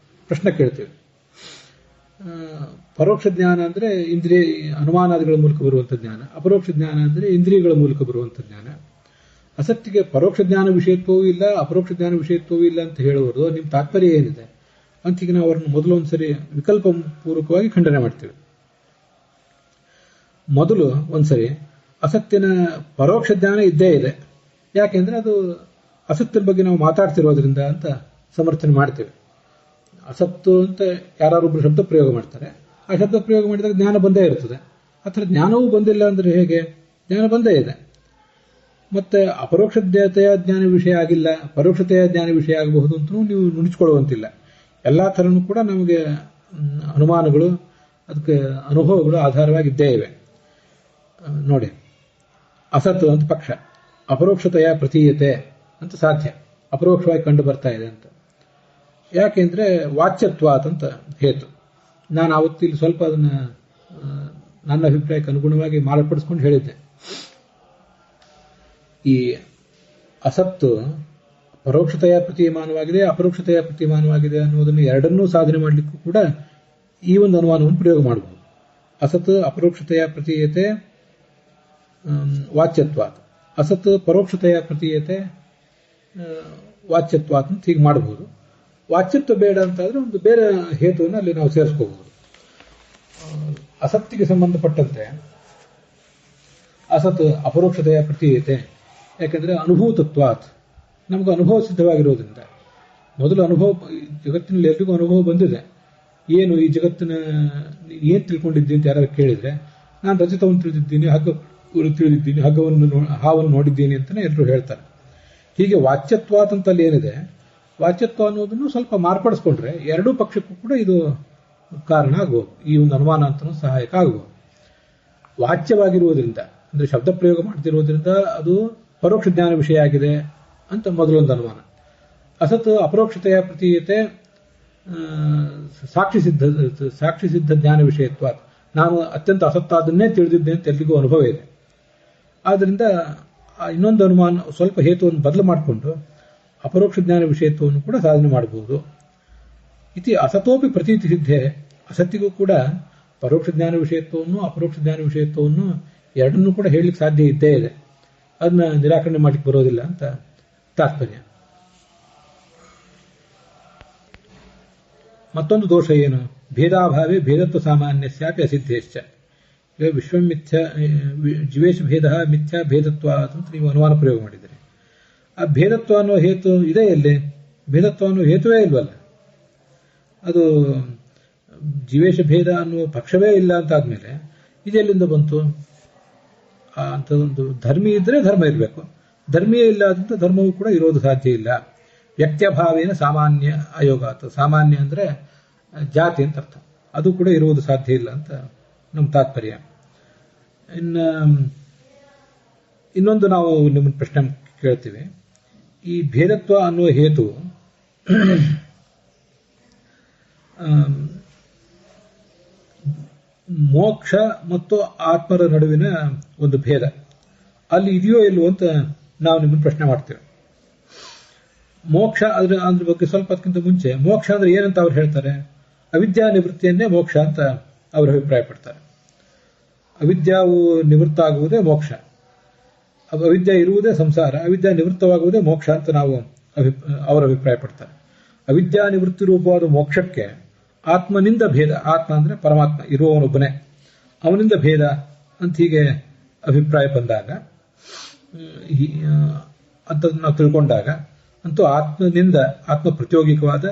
[SPEAKER 1] ಪ್ರಶ್ನೆ ಕೇಳ್ತೇವೆ. ಪರೋಕ್ಷ ಜ್ಞಾನ ಅಂದ್ರೆ ಇಂದ್ರಿಯ ಅನುಮಾನಾದಿಗಳ ಮೂಲಕ ಬರುವಂಥ ಜ್ಞಾನ, ಅಪರೋಕ್ಷ ಜ್ಞಾನ ಅಂದ್ರೆ ಇಂದ್ರಿಯಗಳ ಮೂಲಕ ಬರುವಂಥ ಜ್ಞಾನ. ಅಸತ್ತಿಗೆ ಪರೋಕ್ಷ ಜ್ಞಾನ ವಿಷಯತ್ವವೂ ಇಲ್ಲ, ಅಪರೋಕ್ಷ ಜ್ಞಾನ ವಿಷಯತ್ವವೂ ಇಲ್ಲ ಅಂತ ಹೇಳುವುದು ನಿಮ್ಮ ತಾತ್ಪರ್ಯ ಏನಿದೆ ಅಂತ ಈಗ ನಾವು ಅವರನ್ನು ಮೊದಲು ಒಂದ್ಸರಿ ವಿಕಲ್ಪ ಪೂರ್ವಕವಾಗಿ ಖಂಡನೆ ಮಾಡ್ತೇವೆ. ಮೊದಲು ಒಂದ್ಸರಿ ಅಸತ್ತಿನ ಪರೋಕ್ಷ ಜ್ಞಾನ ಇದ್ದೇ ಇದೆ, ಯಾಕೆಂದ್ರೆ ಅದು ಅಸತ್ತಿನ ಬಗ್ಗೆ ನಾವು ಮಾತಾಡ್ತಿರೋದ್ರಿಂದ ಅಂತ ಸಮರ್ಥನೆ ಮಾಡ್ತೇವೆ. ಅಸತ್ತು ಅಂತ ಯಾರೊಬ್ರು ಶಬ್ದ ಪ್ರಯೋಗ ಮಾಡ್ತಾರೆ, ಆ ಶಬ್ದ ಪ್ರಯೋಗ ಮಾಡಿದಾಗ ಜ್ಞಾನ ಬಂದೇ ಇರ್ತದೆ. ಅಥವಾ ಜ್ಞಾನವೂ ಬಂದಿಲ್ಲ ಅಂದ್ರೆ ಹೇಗೆ? ಜ್ಞಾನ ಬಂದೇ ಇದೆ. ಮತ್ತೆ ಅಪರೋಕ್ಷತೆಯ ಜ್ಞಾನ ವಿಷಯ ಆಗಿಲ್ಲ, ಪರೋಕ್ಷತೆಯ ಜ್ಞಾನ ವಿಷಯ ಆಗಬಹುದು ಅಂತ ನೀವು ನುಡಿಸ್ಕೊಳ್ಳುವಂತಿಲ್ಲ. ಎಲ್ಲಾ ಥರನೂ ಕೂಡ ನಮಗೆ ಅನುಮಾನಗಳು, ಅದಕ್ಕೆ ಅನುಭವಗಳು ಆಧಾರವಾಗಿದ್ದೇ ಇವೆ. ನೋಡಿ, ಅಸತ್ ಅಂತ ಪಕ್ಷ, ಅಪರೋಕ್ಷತೆಯ ಪ್ರತೀಯತೆ ಅಂತ ಸಾಧ್ಯ, ಅಪರೋಕ್ಷವಾಗಿ ಕಂಡು ಬರ್ತಾ ಇದೆ ಅಂತ. ಯಾಕೆಂದ್ರೆ ವಾಚ್ಯತ್ವಾತ್ ಅಂತ ಹೇತು. ನಾನು ಆವತ್ತಿಲ್ಲಿ ಸ್ವಲ್ಪ ಅದನ್ನ ನನ್ನ ಅಭಿಪ್ರಾಯಕ್ಕೆ ಅನುಗುಣವಾಗಿ ಮಾರ್ಪಡಿಸ್ಕೊಂಡು ಹೇಳಿದ್ದೆ. ಈ ಅಸತ್ತು ಪರೋಕ್ಷತೆಯ ಪ್ರತೀಯಮಾನವಾಗಿದೆ, ಅಪರೋಕ್ಷತೆಯ ಪ್ರತೀಯಮಾನವಾಗಿದೆ ಅನ್ನೋದನ್ನು ಎರಡನ್ನೂ ಸಾಧನೆ ಮಾಡಲಿಕ್ಕೂ ಕೂಡ ಈ ಒಂದು ಅನುಮಾನವನ್ನು ಪ್ರಯೋಗ ಮಾಡಬಹುದು. ಅಸತ್ ಅಪರೋಕ್ಷತೆಯ ಪ್ರತೀಯತೆ ವಾಚ್ಯತ್ವಾತ್, ಅಸತ್ ಪರೋಕ್ಷತೆಯ ಪ್ರತೀಯತೆ ವಾಚ್ಯತ್ವಾತ್ ಅಂತ ಹೀಗೆ ಮಾಡಬಹುದು. ವಾಚ್ಯತ್ವ ಬೇಡ ಅಂತಾದ್ರೆ ಒಂದು ಬೇರೆ ಹೇತುವನ್ನು ಅಲ್ಲಿ ನಾವು ಸೇರಿಸ್ಕೋಬಹುದು. ಅಸತ್ತಿಗೆ ಸಂಬಂಧಪಟ್ಟಂತೆ ಅಸತ್ ಅಪರೋಕ್ಷತೆಯ ಪ್ರತೀಯತೆ, ಯಾಕೆಂದ್ರೆ ಅನುಭೂತತ್ವಾತ್, ನಮಗೂ ಅನುಭವ ಸಿದ್ಧವಾಗಿರೋದ್ರಿಂದ. ಮೊದಲು ಅನುಭವ, ಜಗತ್ತಿನಲ್ಲಿ ಎಲ್ರಿಗೂ ಅನುಭವ ಬಂದಿದೆ. ಏನು ಈ ಜಗತ್ತಿನ ಏನ್ ತಿಳ್ಕೊಂಡಿದ್ದೀನಿ ಅಂತ ಯಾರು ಕೇಳಿದ್ರೆ, ನಾನು ರಜತವನ್ನು ತಿಳಿದಿದ್ದೀನಿ, ಹಗ್ಗವನ್ನು ತಿಳಿದಿದ್ದೀನಿ, ಹಾವನ್ನು ನೋಡಿದ್ದೀನಿ ಅಂತಾನೆ ಎಲ್ಲರೂ ಹೇಳ್ತಾರೆ. ಹೀಗೆ ವಾಚ್ಯತ್ವಾತ್ ಅಂತಲ್ಲಿ ಏನಿದೆ, ವಾಚ್ಯತ್ವ ಅನ್ನೋದನ್ನು ಸ್ವಲ್ಪ ಮಾರ್ಪಡಿಸ್ಕೊಂಡ್ರೆ ಎರಡೂ ಪಕ್ಷಕ್ಕೂ ಕೂಡ ಇದು ಕಾರಣ ಆಗ್ಬೋದು, ಈ ಒಂದು ಅನುಮಾನ ಅಂತನೂ ಸಹಾಯಕ ಆಗ್ಬೋದು. ವಾಚ್ಯವಾಗಿರುವುದರಿಂದ ಅಂದ್ರೆ ಶಬ್ದ ಪ್ರಯೋಗ ಮಾಡ್ತಿರೋದ್ರಿಂದ ಅದು ಪರೋಕ್ಷ ಜ್ಞಾನ ವಿಷಯ ಆಗಿದೆ ಅಂತ ಮೊದಲೊಂದು ಅನುಮಾನ. ಅಸತ್ ಅಪರೋಕ್ಷತೆಯ ಪ್ರತೀಯತೆ ಸಾಕ್ಷಿ ಸಿದ್ಧ ಜ್ಞಾನ ವಿಷಯತ್ವ, ನಾನು ಅತ್ಯಂತ ಅಸತ್ತಾದನ್ನೇ ತಿಳಿದಿದ್ದೆ ಅಂತ ಎಲ್ರಿಗೂ ಅನುಭವ ಇದೆ. ಆದ್ರಿಂದ ಇನ್ನೊಂದು ಅನುಮಾನ ಸ್ವಲ್ಪ ಹೇತುವನ್ನು ಬದಲು ಮಾಡಿಕೊಂಡು ಅಪರೋಕ್ಷ ಜ್ಞಾನ ವಿಷಯತ್ವವನ್ನು ಕೂಡ ಸಾಧನೆ ಮಾಡಬಹುದು. ಇತಿ ಅಸತೋಪಿ ಪ್ರತೀತಿ ಸಿದ್ಧೆ, ಅಸತ್ತಿಗೂ ಕೂಡ ಪರೋಕ್ಷ ಜ್ಞಾನ ವಿಷಯತ್ವವನ್ನು ಅಪರೋಕ್ಷ ಜ್ಞಾನ ವಿಷಯತ್ವವನ್ನು ಎರಡನ್ನೂ ಕೂಡ ಹೇಳಲಿಕ್ಕೆ ಸಾಧ್ಯ ಇದ್ದೇ ಇದೆ. ಅದನ್ನ ನಿರಾಕರಣೆ ಮಾಡಲಿಕ್ಕೆ ಬರೋದಿಲ್ಲ ಅಂತ ತಾತ್ಪರ್ಯ. ಮತ್ತೊಂದು ದೋಷ ಏನು? ಭೇದಾಭಾವೇ ಭೇದತ್ವ ಸಾಮಾನ್ಯಸ್ಯಾಪಿ ಅಸಿದ್ಧೇಶ್ಚ. ಈಗ ವಿಶ್ವಮಿಥ್ಯ ಜೀವೇಶ ಭೇದ ಮಿಥ್ಯಾ ಭೇದತ್ವ ಅಂತ ನೀವು ಅನುಮಾನ ಪ್ರಯೋಗ ಮಾಡಿದ್ದೀರಿ. ಆ ಭೇದತ್ವ ಅನ್ನೋ ಹೇತು ಇದೆ ಎಲ್ಲಿ? ಭೇದತ್ವ ಅನ್ನೋ ಹೇತುವೇ ಇಲ್ವಲ್ಲ. ಅದು ಜೀವೇಶ ಭೇದ ಅನ್ನುವ ಪಕ್ಷವೇ ಇಲ್ಲ ಅಂತಾದ್ಮೇಲೆ ಇದೆಲ್ಲಿಂದ ಬಂತು? ಅಂತ ಒಂದು ಧರ್ಮಿ ಇದ್ರೆ ಧರ್ಮ ಇರಬೇಕು, ಧರ್ಮಿಯೇ ಇಲ್ಲ ಅಂತ ಧರ್ಮವೂ ಕೂಡ ಇರೋದು ಸಾಧ್ಯ ಇಲ್ಲ. ವ್ಯಕ್ತ್ಯಭಾವೇನ ಸಾಮಾನ್ಯ ಅಯೋಗಾತ್, ಸಾಮಾನ್ಯ ಅಂದ್ರೆ ಜಾತಿ ಅಂತ ಅರ್ಥ, ಅದು ಕೂಡ ಇರುವುದು ಸಾಧ್ಯ ಇಲ್ಲ ಅಂತ ನಮ್ಮ ತಾತ್ಪರ್ಯ. ಇನ್ನೊಂದು ನಾವು ನಿಮ್ಮ ಪ್ರಶ್ನೆ ಕೇಳ್ತೀವಿ, ಈ ಭೇದತ್ವ ಅನ್ನುವ ಹೇತು ಮೋಕ್ಷ ಮತ್ತು ಆತ್ಮರ ನಡುವಿನ ಒಂದು ಭೇದ ಅಲ್ಲಿ ಇದೆಯೋ ಇಲ್ವೋ ಅಂತ ನಾವು ನಿಮ್ಮನ್ನು ಪ್ರಶ್ನೆ ಮಾಡ್ತೇವೆ. ಮೋಕ್ಷ ಅದ್ರ ಬಗ್ಗೆ ಸ್ವಲ್ಪ ಅದಕ್ಕಿಂತ ಮುಂಚೆ ಮೋಕ್ಷ ಅಂದ್ರೆ ಏನಂತ ಅವ್ರು ಹೇಳ್ತಾರೆ? ಅವಿದ್ಯಾ ನಿವೃತ್ತಿಯನ್ನೇ ಮೋಕ್ಷ ಅಂತ ಅವರು ಅಭಿಪ್ರಾಯ ಪಡ್ತಾರೆ. ಅವಿದ್ಯಾವು ನಿವೃತ್ತ ಆಗುವುದೇ ಮೋಕ್ಷ, ಅವಿದ್ಯೆ ಇರುವುದೇ ಸಂಸಾರ, ಅವಿದ್ಯಾ ನಿವೃತ್ತವಾಗುವುದೇ ಮೋಕ್ಷ ಅಂತ ನಾವು ಅವರ ಅಭಿಪ್ರಾಯ ಪಡ್ತಾರೆ. ಅವಿದ್ಯಾ ನಿವೃತ್ತಿ ರೂಪವಾದ ಮೋಕ್ಷಕ್ಕೆ ಆತ್ಮನಿಂದ ಭೇದ, ಆತ್ಮ ಅಂದ್ರೆ ಪರಮಾತ್ಮ ಇರುವವನೊಬ್ಬನೇ, ಅವನಿಂದ ಭೇದ ಅಂತ ಹೀಗೆ ಅಭಿಪ್ರಾಯ ಬಂದಾಗ ಅಂತ ನಾವು ತಿಳ್ಕೊಂಡಾಗ ಅಂತೂ ಆತ್ಮನಿಂದ ಆತ್ಮ ಪ್ರತಿಯೋಗಿಕವಾದ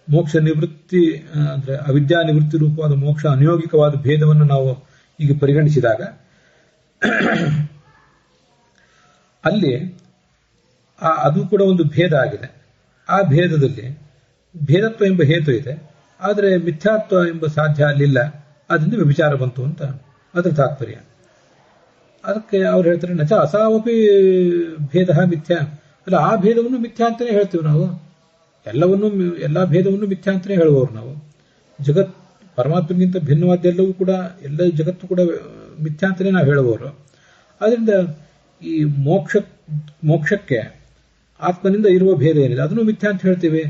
[SPEAKER 1] ಮೋಕ್ಷ ನಿವೃತ್ತಿ ಅಂದ್ರೆ ಅವಿದ್ಯಾ ನಿವೃತ್ತಿ ರೂಪವಾದ ಮೋಕ್ಷ ಅನಿಯೋಗಿಕವಾದ ಭೇದವನ್ನು ನಾವು ಈಗ ಪರಿಗಣಿಸಿದಾಗ ಅಲ್ಲಿ ಅದು ಕೂಡ ಒಂದು ಭೇದ ಆಗಿದೆ. ಆ ಭೇದದಲ್ಲಿ ಭೇದತ್ವ ಎಂಬ ಹೇತು ಇದೆ, ಆದರೆ ಮಿಥ್ಯಾತ್ವ ಎಂಬ ಸಾಧ್ಯ ಅಲ್ಲಿಲ್ಲ, ಅದರಿಂದ ವಿಚಾರ ಬಂತು ಅಂತ ಅದರ ತಾತ್ಪರ್ಯ. ಅದಕ್ಕೆ ಅವ್ರು ಹೇಳ್ತಾರೆ ನಚ ಅಸಾವಪಿ ಭೇದ ಮಿಥ್ಯಾ, ಅಲ್ಲ ಆ ಭೇದವನ್ನು ಮಿಥ್ಯಾ ಅಂತಾನೆ ಹೇಳ್ತೀವಿ ನಾವು, ಎಲ್ಲಾ ಭೇದವನ್ನು ಮಿಥ್ಯಾ ಅಂತಾನೆ ಹೇಳುವವರು ನಾವು. ಜಗತ್ ಪರಮಾತ್ಮಗಿಂತ ಭಿನ್ನವಾದ ಎಲ್ಲವೂ ಕೂಡ, ಎಲ್ಲ ಜಗತ್ತು ಕೂಡ ಮಿಥ್ಯಾ ಅಂತಾನೆ ನಾವು ಹೇಳುವವರು. ಆದ್ರಿಂದ ಈ ಮೋಕ್ಷಕ್ಕೆ ಆತ್ಮನಿಂದ ಇರುವ ಭೇದ ಏನಿದೆ ಅದನ್ನು ಮಿಥ್ಯಾ ಅಂತ ಹೇಳ್ತೀವಿ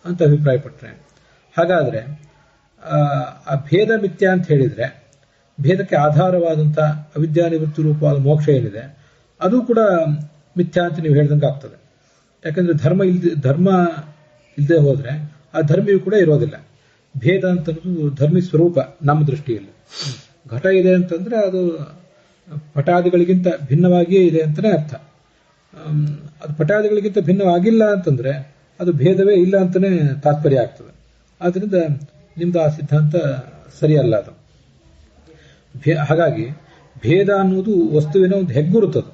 [SPEAKER 1] ಅಂತ ಅಭಿಪ್ರಾಯ ಪಟ್ರೆ, ಹಾಗಾದ್ರೆ ಆ ಭೇದ ಮಿಥ್ಯಾ ಅಂತ ಹೇಳಿದ್ರೆ ಭೇದಕ್ಕೆ ಆಧಾರವಾದಂಥ ಅವಿದ್ಯಾ ನಿವೃತ್ತಿ ರೂಪವಾದ ಮೋಕ್ಷ ಏನಿದೆ ಅದು ಕೂಡ ಮಿಥ್ಯಾ ಅಂತ ನೀವು ಹೇಳ್ದಂಗೆ ಆಗ್ತದೆ. ಯಾಕಂದ್ರೆ ಧರ್ಮ ಇಲ್ಲದೆ ಹೋದ್ರೆ ಆ ಧರ್ಮಿಯೂ ಕೂಡ ಇರೋದಿಲ್ಲ. ಭೇದ ಅಂತ ಧರ್ಮಿ ಸ್ವರೂಪ ನಮ್ಮ ದೃಷ್ಟಿಯಲ್ಲಿ. ಘಟ ಇದೆ ಅಂತಂದ್ರೆ ಅದು ಪಟಾದಿಗಳಿಗಿಂತ ಭಿನ್ನವಾಗಿಯೇ ಇದೆ ಅಂತಾನೆ ಅರ್ಥ. ಅದು ಪಟಾದಿಗಳಿಗಿಂತ ಭಿನ್ನವಾಗಿಲ್ಲ ಅಂತಂದ್ರೆ ಅದು ಭೇದವೇ ಇಲ್ಲ ಅಂತಾನೆ ತಾತ್ಪರ್ಯ ಆಗ್ತದೆ. ಆದ್ರಿಂದ ನಿಮ್ದು ಆ ಸಿದ್ಧಾಂತ ಸರಿಯಲ್ಲ ಅದು. ಹಾಗಾಗಿ ಭೇದ ಅನ್ನುವುದು ವಸ್ತುವಿನ ಒಂದು ಹೆಗ್ಗುರುತದು.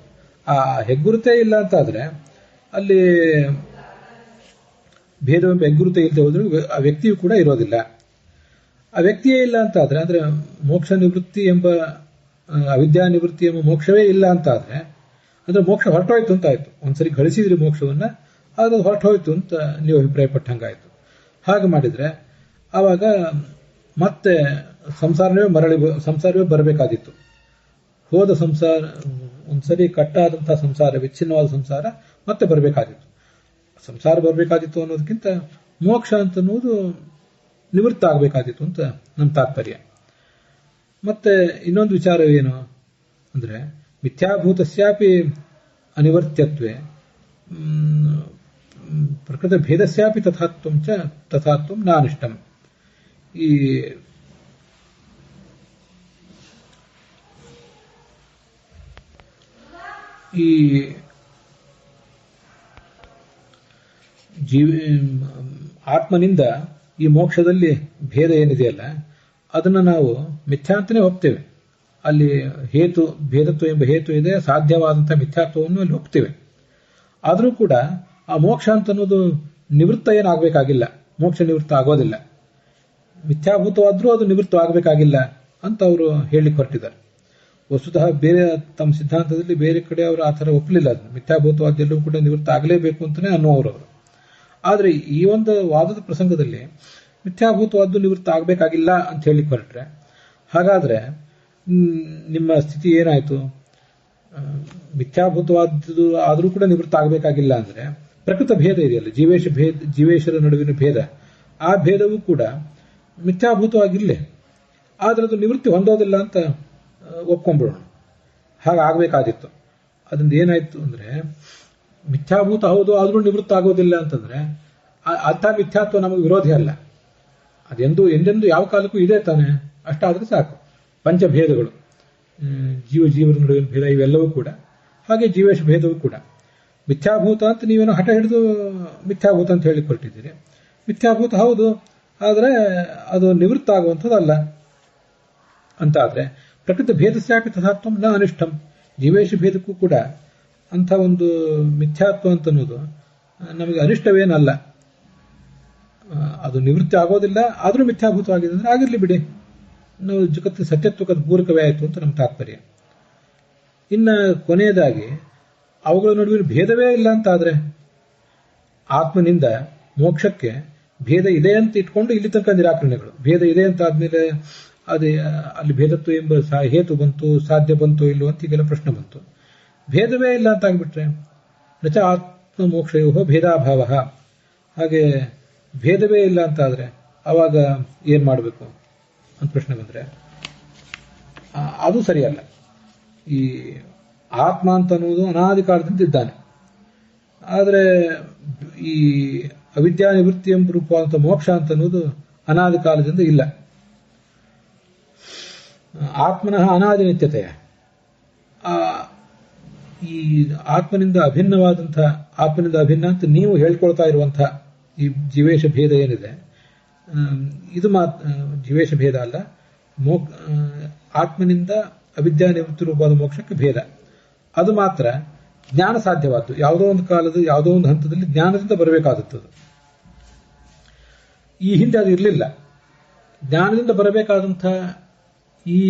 [SPEAKER 1] ಆ ಹೆಗ್ಗುರುತೇ ಇಲ್ಲ ಅಂತಾದ್ರೆ ಅಲ್ಲಿ ಭೇದವೆಂಬ ಹೆಗ್ಗುರುತ ಇಲ್ಲದೆ ಹೋದ್ರೆ ಆ ವ್ಯಕ್ತಿಯು ಕೂಡ ಇರೋದಿಲ್ಲ. ಆ ವ್ಯಕ್ತಿಯೇ ಇಲ್ಲ ಅಂತಾದ್ರೆ ಅಂದ್ರೆ ಮೋಕ್ಷ ನಿವೃತ್ತಿ ಎಂಬ ಅವಿದ್ಯಾ ನಿವೃತ್ತಿ ಎಂಬ ಮೋಕ್ಷವೇ ಇಲ್ಲ ಅಂತಾದ್ರೆ ಅಂದ್ರೆ ಮೋಕ್ಷ ಹೊರಟೋಯ್ತು ಅಂತ ಆಯ್ತು. ಒಂದ್ಸರಿ ಗಳಿಸಿದ್ರಿ ಮೋಕ್ಷವನ್ನ, ಅದು ಹೊರಟೋಯ್ತು ಅಂತ ನೀವು ಅಭಿಪ್ರಾಯ ಪಟ್ಟಂಗಾಯ್ತು. ಹಾಗೆ ಮಾಡಿದ್ರೆ ಆವಾಗ ಮತ್ತೆ ಸಂಸಾರವೇ ಬರಬೇಕಾದಿತ್ತು. ಹೋದ ಸಂಸಾರ, ಒಂದ್ಸರಿ ಕಟ್ಟಾದಂತಹ ಸಂಸಾರ, ವಿಚ್ಛಿನ್ನವಾದ ಸಂಸಾರ ಮತ್ತೆ ಬರಬೇಕಾದಿತ್ತು. ಸಂಸಾರ ಬರಬೇಕಾದಿತ್ತು ಅನ್ನೋದಕ್ಕಿಂತ ಮೋಕ್ಷ ಅಂತ ಅನ್ನೋದು ನಿವೃತ್ತ ಆಗಬೇಕಾದಿತ್ತು ಅಂತ ನಮ್ಮ ತಾತ್ಪರ್ಯ. ಮತ್ತೆ ಇನ್ನೊಂದು ವಿಚಾರವೇನು ಅಂದ್ರೆ ಮಿಥ್ಯಾಭೂತಸ್ಯಾಪಿ ಅನಿವರ್ತ್ಯತ್ವೇ ಪ್ರಕೃತ ಭೇದಸ್ಯಾಪಿ ತಥಾತ್ವಂ ನಾನಿಷ್ಟಂ. ಈ ಆತ್ಮನಿಂದ ಈ ಮೋಕ್ಷದಲ್ಲಿ ಭೇದ ಏನಿದೆಯಲ್ಲ ಅದನ್ನು ನಾವು ಮಿಥ್ಯಾಂತನೇ ಒಪ್ತೇವೆ. ಅಲ್ಲಿ ಭೇದತ್ವ ಎಂಬ ಹೇತು ಇದೆ, ಸಾಧ್ಯವಾದಂತಹ ಮಿಥ್ಯಾತ್ವವನ್ನು ಅಲ್ಲಿ ಒಪ್ತೇವೆ. ಆದರೂ ಕೂಡ ಆ ಮೋಕ್ಷ ಅಂತ ಅನ್ನೋದು ನಿವೃತ್ತ ಏನಾಗಬೇಕಾಗಿಲ್ಲ, ಮೋಕ್ಷ ನಿವೃತ್ತ ಆಗೋದಿಲ್ಲ. ಮಿಥ್ಯಾಭೂತವಾದ್ರೂ ಅದು ನಿವೃತ್ತ ಆಗಬೇಕಾಗಿಲ್ಲ ಅಂತ ಅವರು ಹೇಳಲಿಕ್ಕೆ ಹೊರಟಿದ್ದಾರೆ. ವಸ್ತುತಃ ಬೇರೆ ತಮ್ಮ ಸಿದ್ಧಾಂತದಲ್ಲಿ ಬೇರೆ ಕಡೆ ಅವರು ಆ ಥರ ಒಪ್ಪಲಿಲ್ಲ. ಅದು ಮಿಥ್ಯಾಭೂತವಾದ್ದೆಲ್ಲವೂ ಕೂಡ ನಿವೃತ್ತ ಆಗಲೇಬೇಕು ಅಂತಾನೆ ಅನ್ನೋರು. ಆದರೆ ಈ ಒಂದು ವಾದದ ಪ್ರಸಂಗದಲ್ಲಿ ಮಿಥ್ಯಾಭೂತವಾದ್ದು ನಿವೃತ್ತ ಆಗಬೇಕಾಗಿಲ್ಲ ಅಂತ ಹೇಳಿ ಹೊರಟ್ರೆ ಹಾಗಾದ್ರೆ ನಿಮ್ಮ ಸ್ಥಿತಿ ಏನಾಯ್ತು? ಮಿಥ್ಯಾಭೂತವಾದ್ದು ಆದರೂ ಕೂಡ ನಿವೃತ್ತ ಆಗಬೇಕಾಗಿಲ್ಲ ಅಂದ್ರೆ ಪ್ರಕೃತ ಭೇದ ಇದೆಯಲ್ಲ, ಜೀವೇಶರ ನಡುವಿನ ಭೇದ, ಆ ಭೇದವೂ ಕೂಡ ಮಿಥ್ಯಾಭೂತವಾಗಿರಲಿ, ಆದ್ರೆ ಅದು ನಿವೃತ್ತಿ ಹೊಂದೋದಿಲ್ಲ ಅಂತ ಒಪ್ಕೊಂಡ್ಬಿಡೋಣ. ಹಾಗಾಗಬೇಕಾದಿತ್ತು. ಅದರಿಂದ ಏನಾಯ್ತು ಅಂದ್ರೆ ಮಿಥ್ಯಾಭೂತ ಹೌದು ಆದ್ರೂ ನಿವೃತ್ತ ಆಗೋದಿಲ್ಲ ಅಂತಂದ್ರೆ ಅಂಥ ಮಿಥ್ಯಾತ್ವ ನಮಗೆ ವಿರೋಧಿ ಅಲ್ಲ. ಎಂದೆಂದು ಯಾವ ಕಾಲಕ್ಕೂ ಇದೆ ತಾನೆ, ಅಷ್ಟಾದ್ರೆ ಸಾಕು. ಪಂಚಭೇದಗಳು, ಜೀವರ ನಡುವಿನ ಭೇದ ಇವೆಲ್ಲವೂ ಕೂಡ ಹಾಗೆ ಜೀವೇಶ ಭೇದವೂ ಕೂಡ ಮಿಥ್ಯಾಭೂತ ಅಂತ ನೀವೇನೋ ಹಠ ಹಿಡಿದು ಮಿಥ್ಯಾಭೂತ ಅಂತ ಹೇಳಿ ಕೊಟ್ಟಿದ್ದೀರಿ. ಮಿಥ್ಯಾಭೂತ ಹೌದು, ಆದರೆ ಅದು ನಿವೃತ್ತ ಆಗುವಂಥದ್ದಲ್ಲ ಅಂತಾದ್ರೆ ಪ್ರಕೃತಿ ಭೇದಸ್ಯಾಪಿ ತಥಾತ್ವಂ ನ ಅನಿಷ್ಟಂ. ಜೀವೇಶ ಭೇದಕ್ಕೂ ಕೂಡ ಅಂಥ ಒಂದು ಮಿಥ್ಯಾತ್ವ ಅಂತ ಅನ್ನೋದು ನಮಗೆ ಅನಿಷ್ಟವೇನಲ್ಲ. ಅದು ನಿವೃತ್ತಿ ಆಗೋದಿಲ್ಲ, ಆದರೂ ಮಿಥ್ಯಾಭೂತವಾಗಿದೆ ಅಂದ್ರೆ ಆಗಿರ್ಲಿ ಬಿಡಿ, ನಾವು ಜಗತ್ತು ಸತ್ಯತ್ವಕ್ಕೆ ಪೂರಕವೇ ಆಯಿತು ಅಂತ ನಮ್ಮ ತಾತ್ಪರ್ಯ. ಇನ್ನು ಕೊನೆಯದಾಗಿ ಅವುಗಳ ನಡುವಿನ ಭೇದವೇ ಇಲ್ಲ ಅಂತಾದ್ರೆ ಆತ್ಮನಿಂದ ಮೋಕ್ಷಕ್ಕೆ ಭೇದ ಇದೆ ಅಂತ ಇಟ್ಕೊಂಡು ಇಲ್ಲಿ ತನಕ ನಿರಾಕರಣೆಗಳು. ಭೇದ ಇದೆ ಅಂತ ಆದ್ಮೇಲೆ ಅದೇ ಅಲ್ಲಿ ಭೇದತ್ವ ಎಂಬ ಹೇತು ಬಂತು, ಸಾಧ್ಯ ಬಂತು ಇಲ್ಲೋ ಅಂತ ಈಗೆಲ್ಲ ಪ್ರಶ್ನೆ ಬಂತು. ಭೇದವೇ ಇಲ್ಲ ಅಂತ ಆಗ್ಬಿಟ್ರೆ ನಚ ಆತ್ಮ ಮೋಕ್ಷಯೋ ಭೇದಾಭಾವ. ಹಾಗೆ ಭೇದವೇ ಇಲ್ಲ ಅಂತ ಆದ್ರೆ ಅವಾಗ ಏನ್ ಮಾಡಬೇಕು ಅಂತ ಪ್ರಶ್ನೆ ಬಂದ್ರೆ ಅದು ಸರಿಯಲ್ಲ. ಈ ಆತ್ಮ ಅಂತ ಅನ್ನೋದು ಅನಾದಿ ಕಾಲದಿಂದ ಇದ್ದಾನೆ, ಆದರೆ ಈ ಅವಿದ್ಯಾ ನಿವೃತ್ತಿ ಎಂಬ ರೂಪವಾದಂಥ ಮೋಕ್ಷ ಅಂತ ಅನ್ನೋದು ಅನಾದಿ ಕಾಲದಿಂದ ಇಲ್ಲ. ಆತ್ಮನಃ ಅನಾದಿ ನಿತ್ಯತೆಯ, ಈ ಆತ್ಮನಿಂದ ಅಭಿನ್ನ ಅಂತ ನೀವು ಹೇಳ್ಕೊಳ್ತಾ ಇರುವಂತಹ ಈ ಜೀವೇಶ ಭೇದ ಏನಿದೆ, ಇದು ಜೀವೇಶ ಭೇದ ಅಲ್ಲ, ಆತ್ಮನಿಂದ ಅವಿದ್ಯಾ ನಿವೃತ್ತಿ ರೂಪವಾದ ಮೋಕ್ಷಕ್ಕೆ ಭೇದ. ಅದು ಮಾತ್ರ ಜ್ಞಾನ ಸಾಧ್ಯವಾದ್ದು. ಯಾವುದೋ ಒಂದು ಕಾಲದ ಯಾವುದೋ ಒಂದು ಹಂತದಲ್ಲಿ ಜ್ಞಾನದಿಂದ ಬರಬೇಕಾದದ್ದು. ಈ ಹಿಂದೆ ಅದು ಇರಲಿಲ್ಲ. ಜ್ಞಾನದಿಂದ ಬರಬೇಕಾದಂಥ ಈ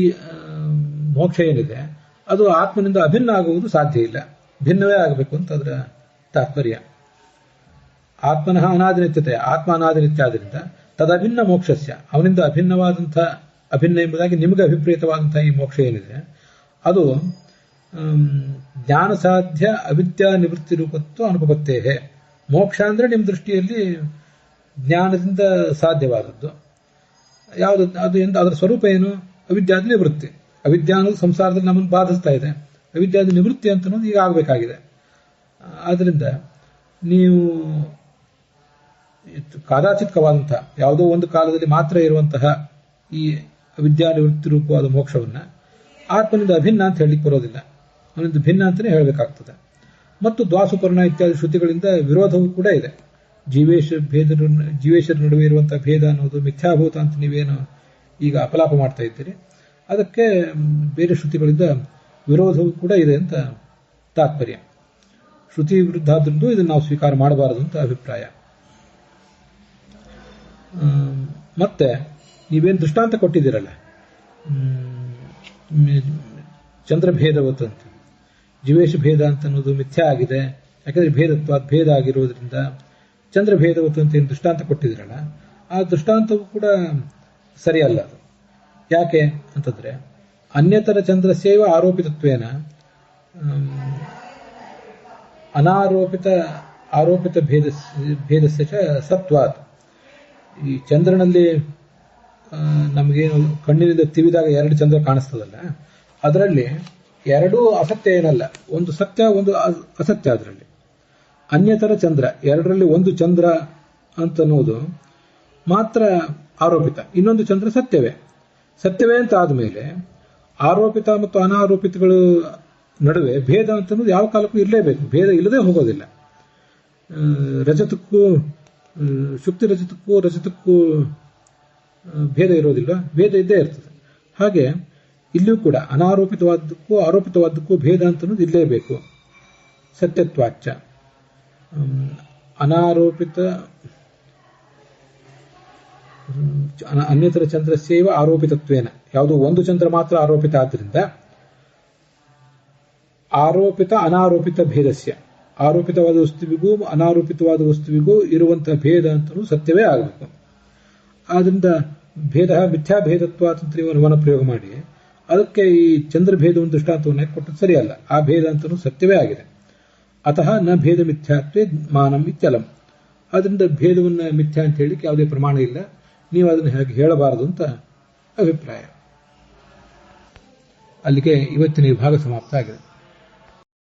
[SPEAKER 1] ಮೋಕ್ಷ ಏನಿದೆ ಅದು ಆತ್ಮನಿಂದ ಅಭಿನ್ನ ಆಗುವುದು ಸಾಧ್ಯ ಇಲ್ಲ, ಭಿನ್ನವೇ ಆಗಬೇಕು ಅಂತ ಅದರ ತಾತ್ಪರ್ಯ. ಆತ್ಮನಃ ಅನಾದಿನಿತ್ಯತೆ, ಆತ್ಮ ಅನಾದಿನಿತ್ಯ ಆದ್ದರಿಂದ ತದಭಿನ್ನ ಮೋಕ್ಷಸ್ಯ, ಅವನಿಂದ ಅಭಿನ್ನವಾದಂಥ, ಅಭಿನ್ನ ಎಂಬುದಾಗಿ ನಿಮಗೆ ಅಭಿಪ್ರೇತವಾದಂತಹ ಈ ಮೋಕ್ಷ ಏನಿದೆ ಅದು ಜ್ಞಾನ ಸಾಧ್ಯ ಅವಿದ್ಯಾ ನಿವೃತ್ತಿ ರೂಪತ್ವ ಅನುಪತ್ತೇ. ಮೋಕ್ಷ ಅಂದ್ರೆ ನಿಮ್ಮ ದೃಷ್ಟಿಯಲ್ಲಿ ಜ್ಞಾನದಿಂದ ಸಾಧ್ಯವಾದದ್ದು ಯಾವುದು, ಅದರ ಸ್ವರೂಪ ಏನು? ಅವಿದ್ಯಾದ ನಿವೃತ್ತಿ. ಅವಿದ್ಯಾ ಅನ್ನೋದು ಸಂಸಾರದಲ್ಲಿ ನಮ್ಮನ್ನು ಬಾಧಿಸ್ತಾ ಇದೆ, ಅವಿದ್ಯಾದ ನಿವೃತ್ತಿ ಅಂತ ಅನ್ನೋದು ಈಗ ಆಗಬೇಕಾಗಿದೆ. ಆದ್ದರಿಂದ ನೀವು ಕಾದಾಚಿತ್ಕವಾದಂಥ ಯಾವುದೋ ಒಂದು ಕಾಲದಲ್ಲಿ ಮಾತ್ರ ಇರುವಂತಹ ಈ ಅವಿದ್ಯಾ ನಿವೃತ್ತಿ ರೂಪವಾದ ಮೋಕ್ಷವನ್ನ ಆತ್ಮನಿಂದ ಅಭಿನ್ನ ಅಂತ ಹೇಳಲಿಕ್ಕೆ ಬರೋದಿಲ್ಲ, ಅವನಿಂದ ಭಿನ್ನ ಅಂತಲೇ ಹೇಳಬೇಕಾಗ್ತದೆ. ಮತ್ತು ದ್ವಾಸುಪರ್ಣ ಇತ್ಯಾದಿ ಶ್ರುತಿಗಳಿಂದ ವಿರೋಧವೂ ಕೂಡ ಇದೆ. ಜೀವೇಶರ ನಡುವೆ ಇರುವಂತಹ ಭೇದ ಅನ್ನೋದು ಮಿಥ್ಯಾಭೂತ ಅಂತ ನೀವೇನು ಈಗ ಅಪಲಾಪ ಮಾಡ್ತಾ ಇದ್ದೀರಿ. ಅದಕ್ಕೆ ಬೇರೆ ಶ್ರುತಿಗಳಿಂದ ವಿರೋಧವೂ ಕೂಡ ಇದೆ ಅಂತ ತಾತ್ಪರ್ಯ. ಶ್ರುತಿ ವಿರುದ್ಧ ಆದ್ರೂ ಇದನ್ನು ನಾವು ಸ್ವೀಕಾರ ಮಾಡಬಾರದು ಅಂತ ಅಭಿಪ್ರಾಯ. ಮತ್ತೆ ನೀವೇನು ದೃಷ್ಟಾಂತ ಕೊಟ್ಟಿದ್ದೀರಲ್ಲ, ಚಂದ್ರಭೇದವತ್ ಅಂತ, ಜೀವೇಶ ಭೇದ ಅಂತ ಅನ್ನೋದು ಮಿಥ್ಯಾ ಆಗಿದೆ, ಯಾಕಂದ್ರೆ ಭೇದ ಆಗಿರೋದ್ರಿಂದ ಚಂದ್ರಭೇದವತ್ ಅಂತ ಏನು ದೃಷ್ಟಾಂತ ಕೊಟ್ಟಿದ್ದೀರಲ್ಲ, ಆ ದೃಷ್ಟಾಂತವು ಕೂಡ ಸರಿಯಲ್ಲ. ಅದು ಯಾಕೆ ಅಂತಂದ್ರೆ ಅನ್ಯತರ ಚಂದ್ರಸ್ಯೈವ ಆರೋಪಿತತ್ವೇನ ಆರೋಪಿತ ಭೇದಸ್ಯ ಚ ಸತ್ವಾತ್. ಈ ಚಂದ್ರನಲ್ಲಿ ನಮಗೇನು ಕಣ್ಣಿನಿಂದ ತಿವಿದಾಗ 2 ಚಂದ್ರ ಕಾಣಿಸ್ತದಲ್ಲ, ಅದರಲ್ಲಿ 2 ಅಸತ್ಯ ಏನಲ್ಲ, ಒಂದು ಸತ್ಯ ಒಂದು ಅಸತ್ಯ. ಅದರಲ್ಲಿ ಅನ್ಯತರ ಚಂದ್ರ, 2ರಲ್ಲಿ ಒಂದು ಚಂದ್ರ ಅಂತ ಅನ್ನೋದು ಮಾತ್ರ ಆರೋಪಿತ, ಇನ್ನೊಂದು ಚಂದ್ರ ಸತ್ಯವೇ ಅಂತ ಆದ್ಮೇಲೆ ಆರೋಪಿತ ಮತ್ತು ಅನಾರೋಪಿತಗಳು ನಡುವೆ ಭೇದ ಅಂತ ಅನ್ನೋದು ಯಾವ ಕಾಲಕ್ಕೂ ಇರಲೇಬೇಕು, ಭೇದ ಇಲ್ಲದೆ ಹೋಗೋದಿಲ್ಲ. ರಜತಕ್ಕೂ ಶುಕ್ತಿ ರಜತಕ್ಕೂ ಭೇದ ಇರೋದಿಲ್ಲ, ಭೇದ ಇದ್ದೇ ಇರ್ತದೆ. ಹಾಗೆ ಇಲ್ಲಿಯೂ ಕೂಡ ಅನಾರೋಪಿತವಾದಕ್ಕೂ ಆರೋಪಿತವಾದಕ್ಕೂ ಭೇದ ಅಂತ ಅನ್ನೋದು ಇರಲೇಬೇಕು. ಸತ್ಯತ್ವಾಚ್ಚ ಅನಾರೋಪಿತ ಅನ್ಯತರ ಚಂದ್ರಸ್ಯೈವ ಆರೋಪಿತತ್ವೇನ, ಯಾವುದೋ ಒಂದು ಚಂದ್ರ ಮಾತ್ರ ಆರೋಪಿತ ಆದ್ದರಿಂದ ಆರೋಪಿತ ಅನಾರೋಪಿತ ಭೇದಸ್ಯ, ಆರೋಪಿತವಾದ ವಸ್ತುವಿಗೂ ಅನಾರೋಪಿತವಾದ ವಸ್ತುವಿಗೂ ಇರುವಂತಹ ಭೇದ ಅಂತಲೂ ಸತ್ಯವೇ ಆಗಬೇಕು. ಆದ್ರಿಂದ ಭೇದ ಮಿಥ್ಯಾಭೇದತ್ವ ಅಂತ ನೀವು ಪ್ರಯೋಗ ಮಾಡಿ ಅದಕ್ಕೆ ಈ ಚಂದ್ರಭೇದವನ್ನು ದೃಷ್ಟಾಂತವನ್ನು ಕೊಟ್ಟದ್ದು ಸರಿಯಲ್ಲ. ಆ ಭೇದ ಅಂತಲೂ ಸತ್ಯವೇ ಆಗಿದೆ. ಅತಃ ನ ಭೇದ ಮಿಥ್ಯಾತ್ವೇ ಮಾನಂ ಇತ್ಯಲಂ. ಅದರಿಂದ ಭೇದವನ್ನು ಮಿಥ್ಯಾ ಅಂತ ಹೇಳಿಕ್ಕೆ ಯಾವುದೇ ಪ್ರಮಾಣ ಇಲ್ಲ, ನೀವು ಅದನ್ನು ಹೇಗೆ ಹೇಳಬಾರದು ಅಂತ ಅಭಿಪ್ರಾಯ. ಅಲ್ಲಿಗೆ ಇವತ್ತಿನ ವಿಭಾಗ ಸಮಾಪ್ತ ಆಗಿದೆ.